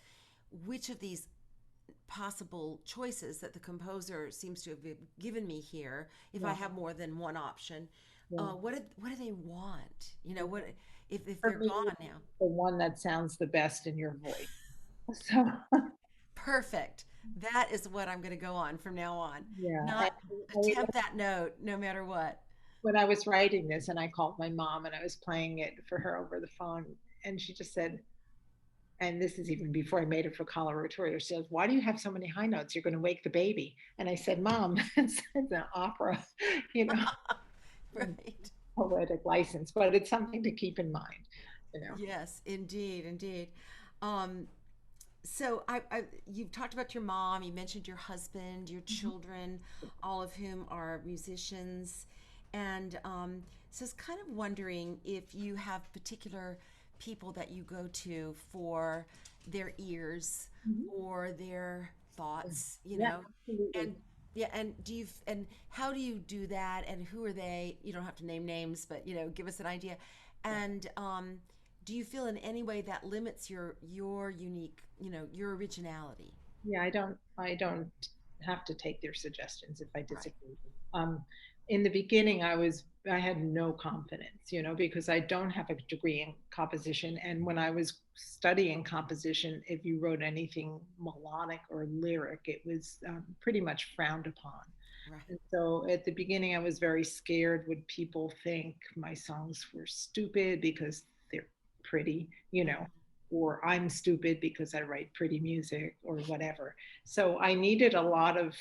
Which of these possible choices that the composer seems to have given me here, if I Yeah, have more than one option, yeah. what do they want? What if For they're me, gone now? the one that sounds the best in your voice. So Perfect. That is what I'm going to go on from now on. yeah, Not I mean, attempt that note no matter what. when I was writing this and I called my mom and I was playing it for her over the phone, and she just said, and this is even before I made it for coloratura, she says, "Why do you have so many high notes? You're going to wake the baby." And I said, "Mom, it's an opera, you know, Right. poetic license, but it's something to keep in mind, you know." Yes, indeed, indeed. Um, so you've talked about your mom, you mentioned your husband, your Mhm. children, all of whom are musicians. And so I was kind of wondering if you have particular people that you go to for their ears Mhm. or their thoughts, Yeah, absolutely. and yeah, and and how do you do that? And who are they? You don't have to name names, but give us an idea. Yeah. And do you feel in any way that limits your unique, your originality? Yeah, I don't have to take their suggestions if I Right. disagree. Um, in the beginning, I had no confidence, because I don't have a degree in composition. And when I was studying composition, if you wrote anything melodic or lyric, it was pretty much frowned upon. Right. And so at the beginning, I was very scared. Would people think my songs were stupid because they're pretty, or I'm stupid because I write pretty music or whatever. So I needed a lot of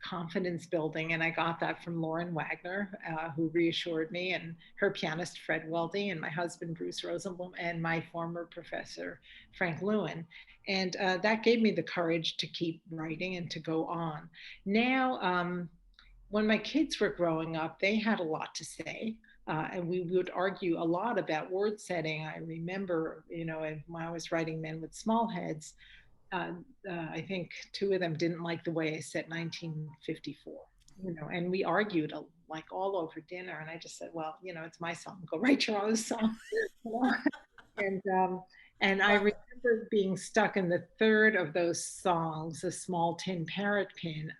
confidence building, and I got that from Lauren Wagner, who reassured me, and her pianist Fred Weldy, and my husband Bruce Rosenblum, and my former professor Frank Lewin. And that gave me the courage to keep writing and to go on. Now, when my kids were growing up, they had a lot to say. And we would argue a lot about word setting. I remember, when I was writing Men with Small Heads, uh, I think two of them didn't like the way I said 1954, and we argued like all over dinner. And I just said, well, it's my song. Go write your own song. You know? And I Love it. remember being stuck in the third of those songs, a small tin parrot pin.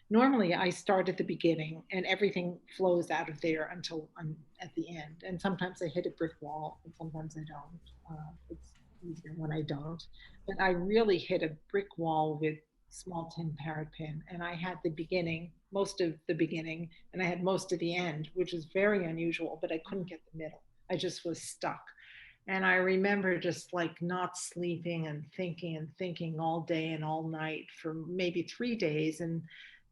Normally, I start at the beginning, and everything flows out of there until I'm at the end. And sometimes I hit a brick wall, and sometimes I don't. It's easier when I don't. But I really hit a brick wall with small tin parrot pin, and I had the beginning, most of the beginning, and I had most of the end, which is very unusual. But I couldn't get the middle. I just was stuck. And I remember just like not sleeping and thinking all day and all night for maybe 3 days. And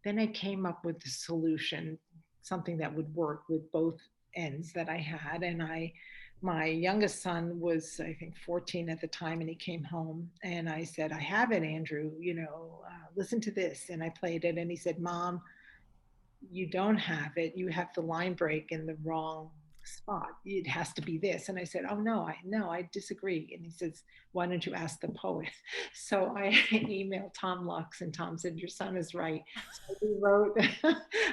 then I came up with the solution, something that would work with both ends that I had. My youngest son was, I think, 14 at the time, and he came home and I said, I have it, Andrew, listen to this. And I played it, and he said, Mom, you don't have it. You have the line break in the wrong spot. It has to be this. And I said, oh no, I disagree. And he says, why don't you ask the poet? So I emailed Tom Lux, and Tom said, your son is right. So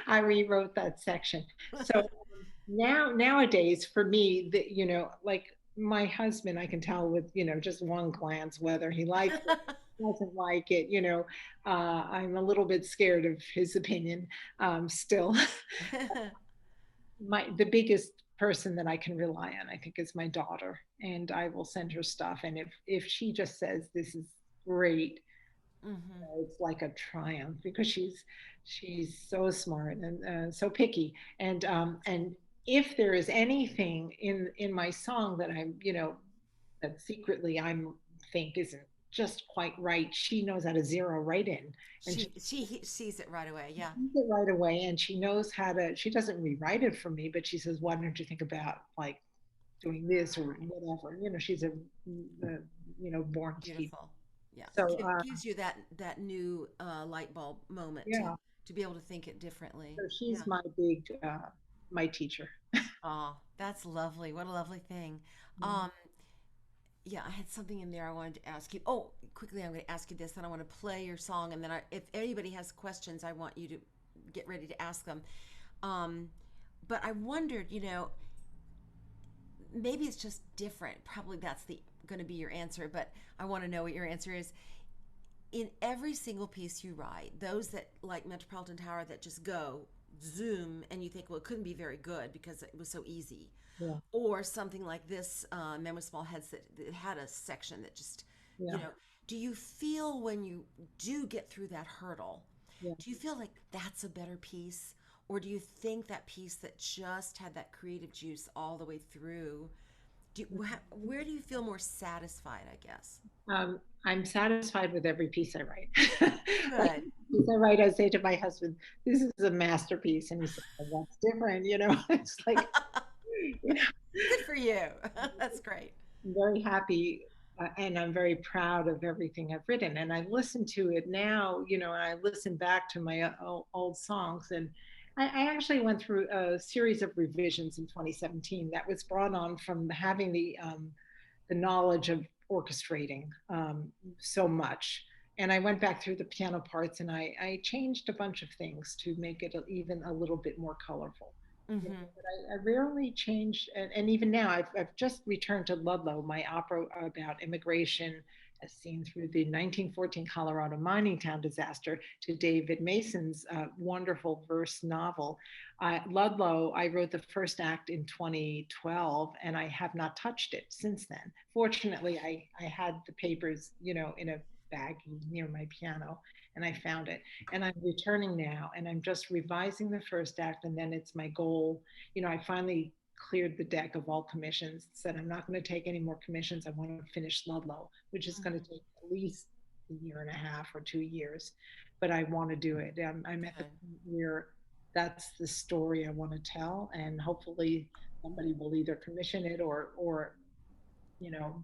I rewrote that section. So nowadays for me, like my husband, I can tell with, just one glance whether he likes it, doesn't like it. I'm a little bit scared of his opinion still. The biggest person that I can rely on, I think, is my daughter, and I will send her stuff. And if she just says this is great, Hmm. it's like a triumph because she's so smart and so picky. And if there is anything in my song that I'm, that secretly I'm think isn't just quite right, she knows how to zero right in, and She sees it right away. Yeah. sees it right away, and she knows how to. She doesn't rewrite it for me, but she says, "Why don't you think about like doing this or whatever?" She's a born keeper. Beautiful. Yeah. So Gives you that new light bulb moment yeah, to be able to think it differently. so Yeah. she's my big my teacher. Oh, that's lovely. What a lovely thing. Mm. Um, yeah, I had something in there I wanted to ask you. Oh, quickly, I'm going to ask you this, and I want to play your song, and then if anybody has questions, I want you to get ready to ask them. Um, but I wondered, maybe it's just different. Probably that's the going to be your answer, but I want to know what your answer is. In every single piece you write, those that like Metropolitan Tower that just go zoom, and you think, well, it couldn't be very good because it was so easy, Yeah, or something like this Men with Small Heads that had a section that just, yeah, do you feel when you do get through that hurdle, yeah. do you feel like that's a better piece, or do you think that piece that just had that creative juice all the way through, where do you feel more satisfied, I guess? I'm satisfied with every piece I write. Like Good. piece I write, I say to my husband, "This is a masterpiece," and he says, well, "That's different." It's like, you know, Good for you. That's great. I'm very happy, and I'm very proud of everything I've written. And I listen to it now, and I listen back to my old songs. And I actually went through a series of revisions in 2017 that was brought on from having the knowledge of orchestrating so much. And I went back through the piano parts and I changed a bunch of things to make it even a little bit more colorful. You know, Mm-hmm. but I rarely change, and even now I've just returned to Ludlow, my opera about immigration as seen through the 1914 Colorado mining town disaster, to David Mason's wonderful verse novel. Ludlow, I wrote the first act in 2012, and I have not touched it since then. Fortunately, I had the papers, in a bag near my piano, and I found it. And I'm returning now, and I'm just revising the first act, and then it's my goal. I finally cleared the deck of all commissions, said I'm not going to take any more commissions. I want to finish Ludlow, which is going to take at least a year and a half or 2 years, but I want to do it. I'm at the Okay. point where that's the story I want to tell, and hopefully somebody will either commission it or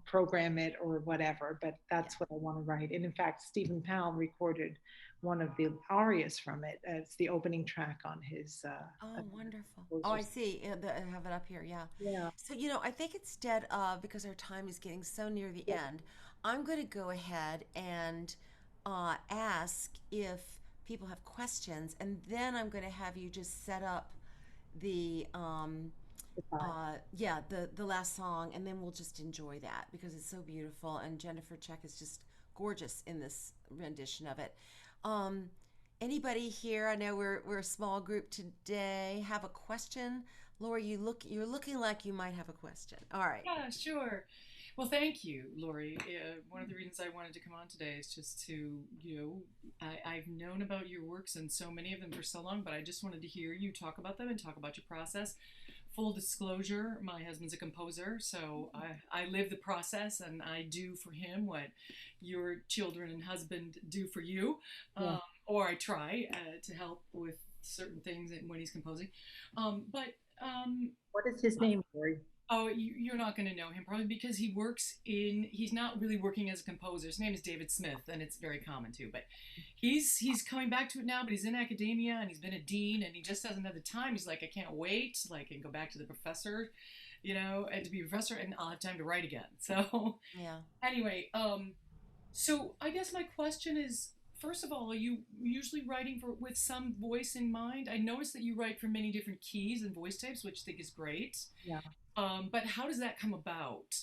program it or whatever. But Yeah. that's what I want to write. And in fact, Stephen Powell recorded one of the arias from it. It's the opening track on his Oh, wonderful. Oh, I composers. see. I have it up here. Yeah. Yeah. So, I think instead of, because our time is getting so near the Yeah. end, I'm going to go ahead and ask if people have questions, and then I'm going to have you just set up the Goodbye. yeah, the last song, and then we'll just enjoy that because it's so beautiful, and Jennifer Check is just gorgeous in this rendition of it. Um, Anybody here? I know we're a small group today. Have a question, Lori? You're looking like you might have a question. All right. Yeah, sure. Well, thank you, Lori. One of the reasons I wanted to come on today is just to, I've known about your works and so many of them for so long, but I just wanted to hear you talk about them and talk about your process. Full disclosure, my husband's a composer, so I live the process and I do for him what your children and husband do for you, Yeah. or I try to help with certain things when he's composing. But What is his name, Lori? Oh, you're not going to know him probably because he's not really working as a composer. His name is David Smith, and it's very common too. But he's coming back to it now. But he's in academia, and he's been a dean, and he just hasn't had the time. He's like, I can't wait, like, and go back to the professor, and to be a professor, and I'll have time to write again. So Yeah. anyway, so I guess my question is, first of all, are you usually writing with some voice in mind? I noticed that you write for many different keys and voice types, which I think is great. Yeah. But how does that come about?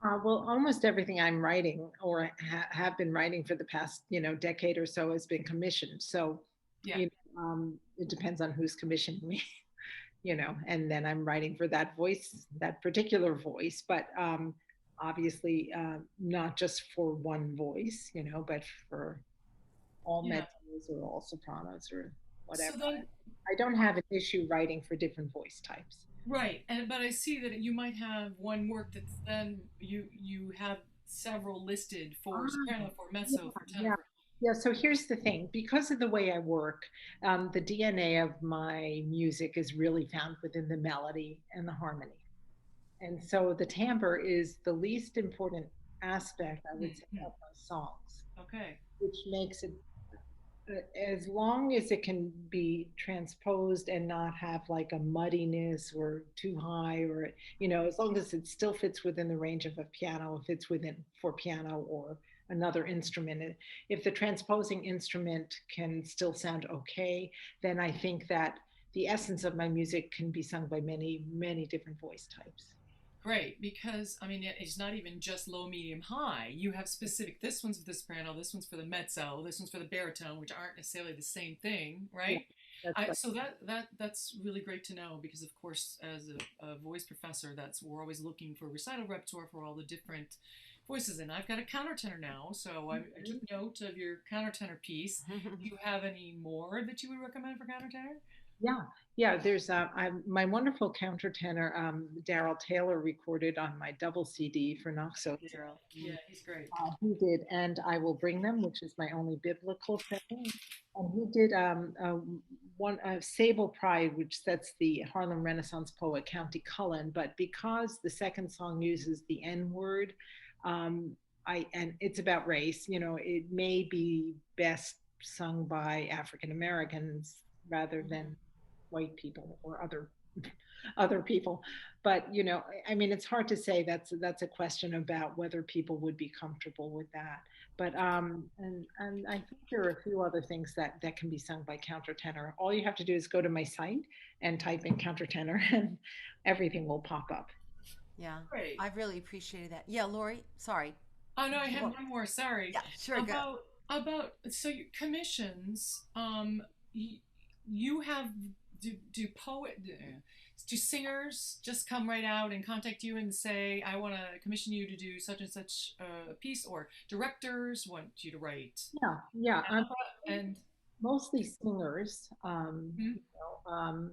Well, almost everything I'm writing or have been writing for the past, decade or so has been commissioned. So, Yeah, it depends on who's commissioning me, and then I'm writing for that voice, that particular voice, but obviously not just for one voice, but for all yeah. mezzos or all sopranos or So whatever. then, I don't have an issue writing for different voice types. right, and but I see that you might have one work that's then you have several listed for Ah, soprano, for yeah, mezzo, for tenor. yeah. Yeah, so here's the thing. Because of the way I work, the DNA of my music is really found within the melody and the harmony. And so the timbre is the least important aspect, I would say, Mm-hmm. of my songs, Okay. which makes it as long as it can be transposed and not have like a muddiness or too high or as long as it still fits within the range of a piano, if it's within for piano or another instrument, if the transposing instrument can still sound okay, then I think that the essence of my music can be sung by many many different voice types. Great, because I mean it's not even just low, medium, high. You have specific. This one's for the soprano. This one's for the mezzo. This one's for the baritone, which aren't necessarily the same thing, Yeah, right? that's right. So that's really great to know because of course as a voice professor, we're always looking for recital repertoire for all the different voices. And I've got a countertenor now, so I took note of your countertenor piece. Do you have any more that you would recommend for countertenor? Yeah, yeah. There's my wonderful countertenor, Daryl Taylor, recorded on my double CD for Knoxo. Daryl. Yeah, he's great. He did, and I Will Bring Them, which is my only biblical thing. And he did one Sable Pride, which sets the Harlem Renaissance poet County Cullen. But because the second song uses the N word, and it's about race, it may be best sung by African Americans rather than white people or other people. but I mean, it's hard to say. That's a question about whether people would be comfortable with that. But and I think there are a few other things that can be sung by countertenor. All you have to do is go to my site and type in countertenor, and everything will pop up. Yeah, Great. I've really appreciated that. Yeah, Lori, sorry. Oh no, I had Well, one more. Sorry. yeah, sure, go. So your commissions. You, you have do poet do singers just come right out and contact you and say, I want to commission you to do such and such a piece, or directors want you to write Yeah, yeah. and Mostly singers. mhm. You know, um,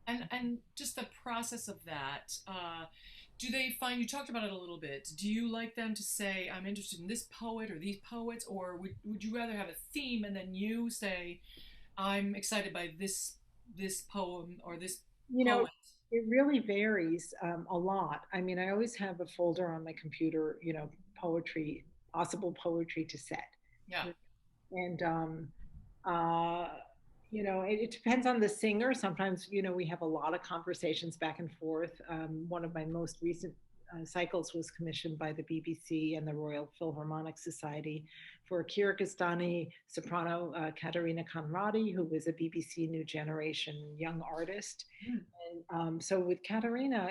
And just the process of that. Do they find you talked about it a little bit? Do you like them to say, I'm interested in this poet or these poets, or would you rather have a theme and then you say, I'm excited by this poem or this you know, poet? it really varies a lot. I mean, I always have a folder on my computer, poetry, possible poetry to set. Yeah. And uh, it depends on the singer. Sometimes, we have a lot of conversations back and forth. One of my most recent cycles was commissioned by the BBC and the Royal Philharmonic Society for Kyrgyzstani soprano Katerina Conradi, who was a BBC New Generation young artist. Mm. And so with Katerina,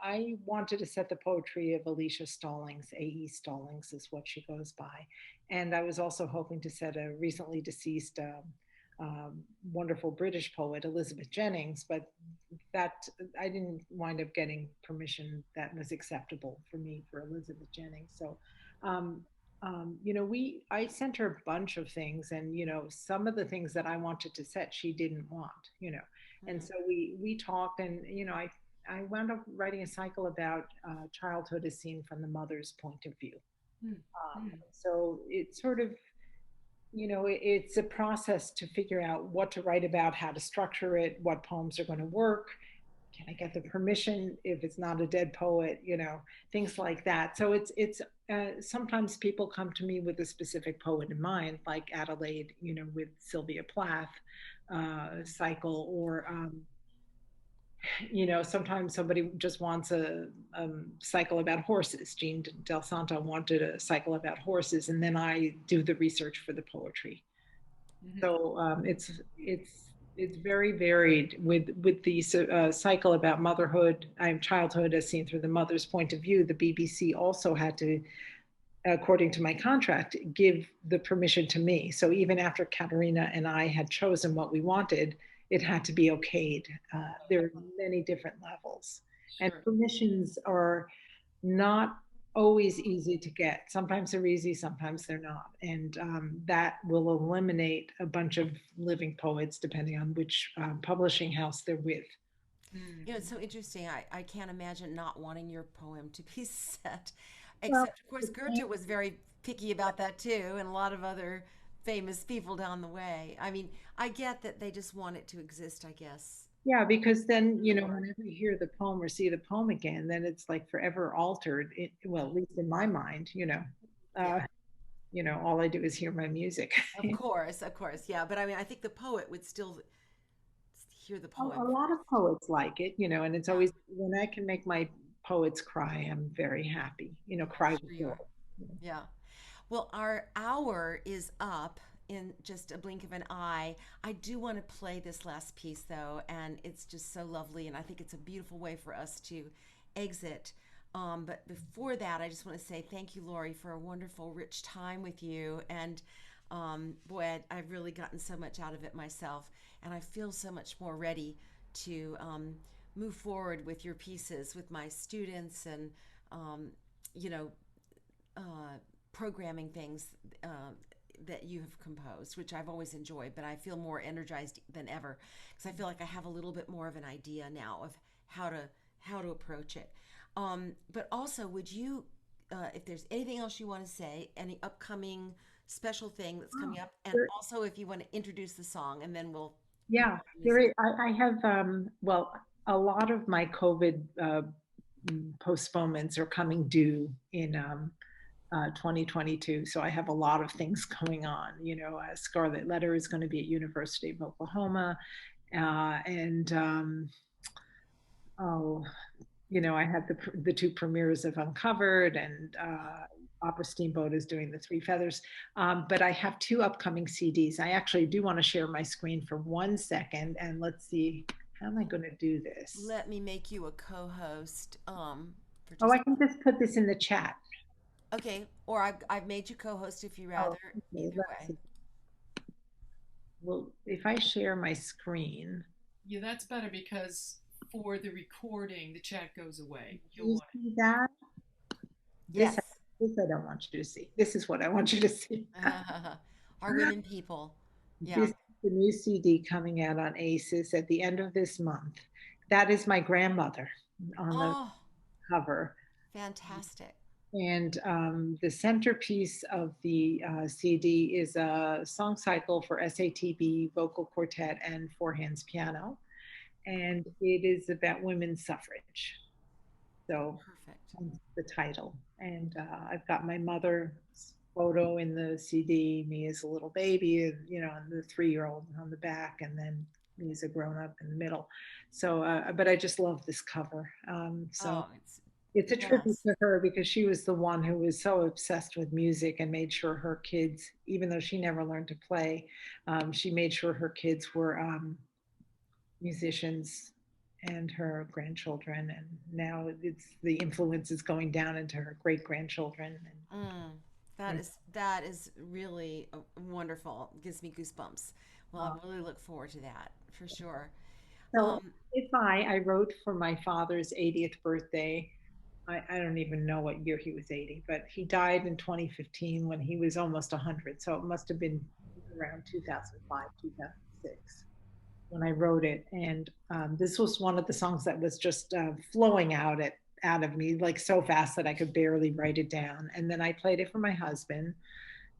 I wanted to set the poetry of Alicia Stallings. A.E. Stallings is what she goes by. And I was also hoping to set a recently deceased wonderful British poet, Elizabeth Jennings, but that I didn't wind up getting permission that was acceptable for me for Elizabeth Jennings. So, um, I sent her a bunch of things, and some of the things that I wanted to set, she didn't want, and Mm, so we talked, and I wound up writing a cycle about childhood as seen from the mother's point of view. Mm. Mm. So it's sort of, it's a process to figure out what to write about, how to structure it, what poems are going to work. Can I get the permission if it's not a dead poet, things like that. So sometimes people come to me with a specific poet in mind, like Adelaide, with Sylvia Plath cycle, or sometimes somebody just wants a cycle about horses. Jean Del Santo wanted a cycle about horses, and then I do the research for the poetry. Mhm. So it's very varied with the cycle about motherhood and childhood as seen through the mother's point of view. The BBC also had to, according to my contract, give the permission to me. So even after Katerina and I had chosen what we wanted, it had to be okayed. There are many different levels, and Sure. permissions are not always easy to get. Sometimes they're easy, sometimes they're not, and that will eliminate a bunch of living poets depending on which publishing house they're with. It's so interesting. I can't imagine not wanting your poem to be set. Well, Except, of course, Goethe was very picky about that too, and a lot of other famous people down the way. I mean, I get that they just want it to exist, I guess. yeah, because then, The work. whenever you hear the poem or see the poem again, then it's like forever altered. Well, at least in my mind, Yeah, uh, all I do is hear my music. of course. Yeah, but I mean, I think the poet would still hear the A poem. lot of poets like it, and it's Yeah, always when I can make my poets cry, I'm very happy, I'm cry sure with you joy. are. Yeah. Well, our hour is up in just a blink of an eye. I do want to play this last piece, though, and it's just so lovely, and I think it's a beautiful way for us to exit. But before that, I just want to say thank you, Lori, for a wonderful, rich time with you. And boy, I've really gotten so much out of it myself, and I feel so much more ready to move forward with your pieces with my students and, um, you know, uh, programming things that you have composed, which I've always enjoyed, but I feel more energized than ever because I feel like I have a little bit more of an idea now of how to how to approach it. But also, would you, if there's anything else you want to say, any upcoming special thing that's Oh, coming up, and there- also if you want to introduce the song, and then we'll move yeah, on to there music. is, I have, well, a lot of my COVID postponements are coming due in 2022. So I have a lot of things going on. Scarlet Letter is going to be at University of Oklahoma, and Oh, I had the two premieres of Uncovered, and Opera Steamboat is doing the Three Feathers. But I have two upcoming CDs. I actually do want to share my screen for 1 second, and let's see, how am I going to do this? Let me make you a co-host for Oh, just I can just put this in the chat. okay, or I've made you co-host if you Oh, rather. okay. Either Let's way. see. Well, if I share my screen, Yeah, that's better because for the recording, the chat goes away. do You'll you want see that? This, Yes. this I don't want you to see. This is what I want you to see. Our women people. Yeah. This is the new CD coming out on ACES at the end of this month. That is my grandmother on the Oh, cover. fantastic. And the centerpiece of the CD is a song cycle for SATB, vocal quartet, and four hands piano. And it is about women's suffrage. So Perfect. the title. And I've got my mother's photo in the CD, me as a little baby, and the 3-year-old on the back, and then me as a grown up in the middle. So, but I just love this cover. So Oh, it's it's a tribute yes. to her because she was the one who was so obsessed with music and made sure her kids, even though she never learned to play, she made sure her kids were musicians and her grandchildren, and now it's the influence is going down into her great grandchildren, Mm, and that is really wonderful. Gives me goosebumps. Well, uh, I really look forward to that for sure. so Um, if I wrote for my father's 80th birthday. I don't even know what year he was 80, but he died in 2015 when he was almost 100, so it must have been around 2005, 2006 when I wrote it. And this was one of the songs that was just flowing out of me like so fast that I could barely write it down. And then I played it for my husband,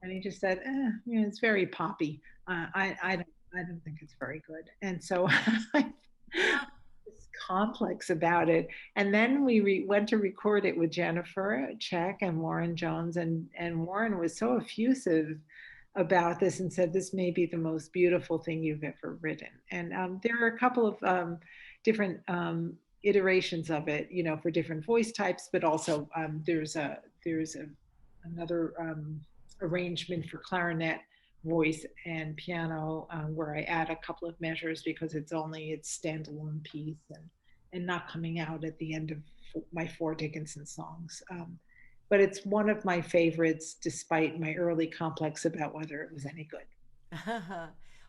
and he just said, "It's very poppy. I don't think it's very good." And so I yeah. this complex about it. And then we went to record it with Jennifer Check and Warren Jones, and Warren was so effusive about this and said this may be the most beautiful thing you've ever written. And there are a couple of different iterations of it, for different voice types, but also there's another arrangement for clarinet, voice, and piano, where I add a couple of measures because it's standalone piece, and not coming out at the end of my four Dickinson songs. But it's one of my favorites, despite my early complex about whether it was any good.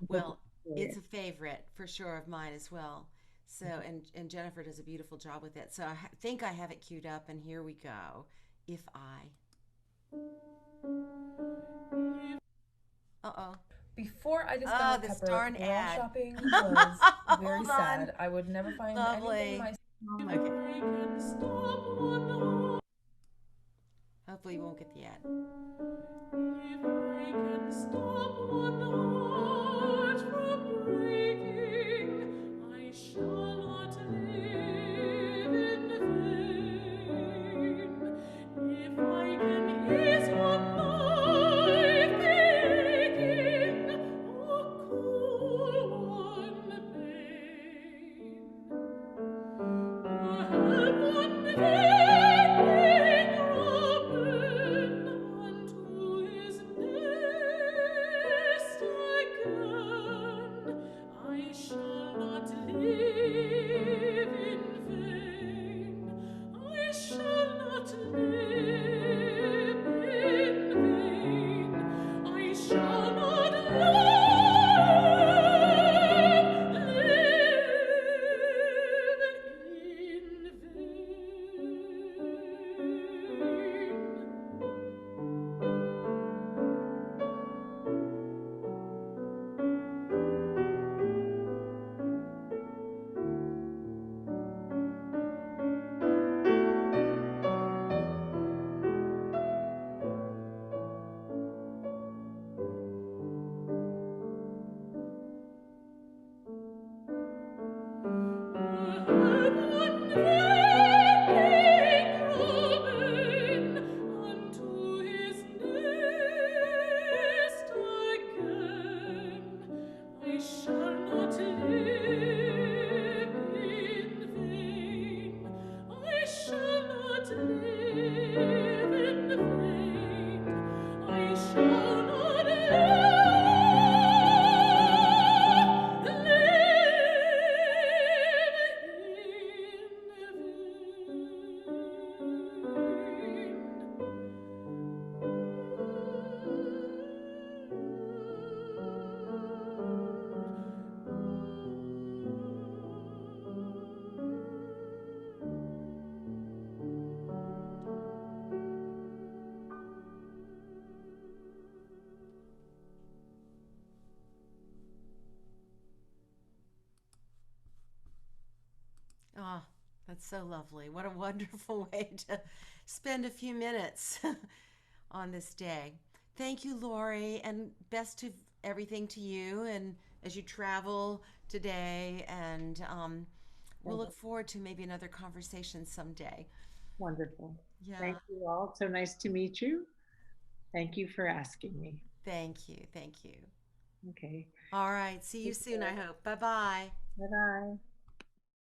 Well, it's a favorite for sure of mine as well. So, and Jennifer does a beautiful job with it. So think I have it queued up, and here we go. If I. Uh-oh. Before I Oh, discovered this Pepper, darn wall ad. shopping was very Hold on. sad. I would never find anything Lovely. my Okay. Hopefully you won't get the ad. If I can stop one heart from breaking, I shall not live in vain. If I can ease one life aching, a cool one pain. That's so lovely. What a wonderful way to spend a few minutes on this day. Thank you, Lori, and best of everything to you and as you travel today. And we'll look forward to maybe another conversation someday. Wonderful. Yeah. Thank you all. So nice to meet you. Thank you for asking me. Thank you. Thank you. Okay. All right. See you Take soon, I care. hope. Bye bye. Bye bye.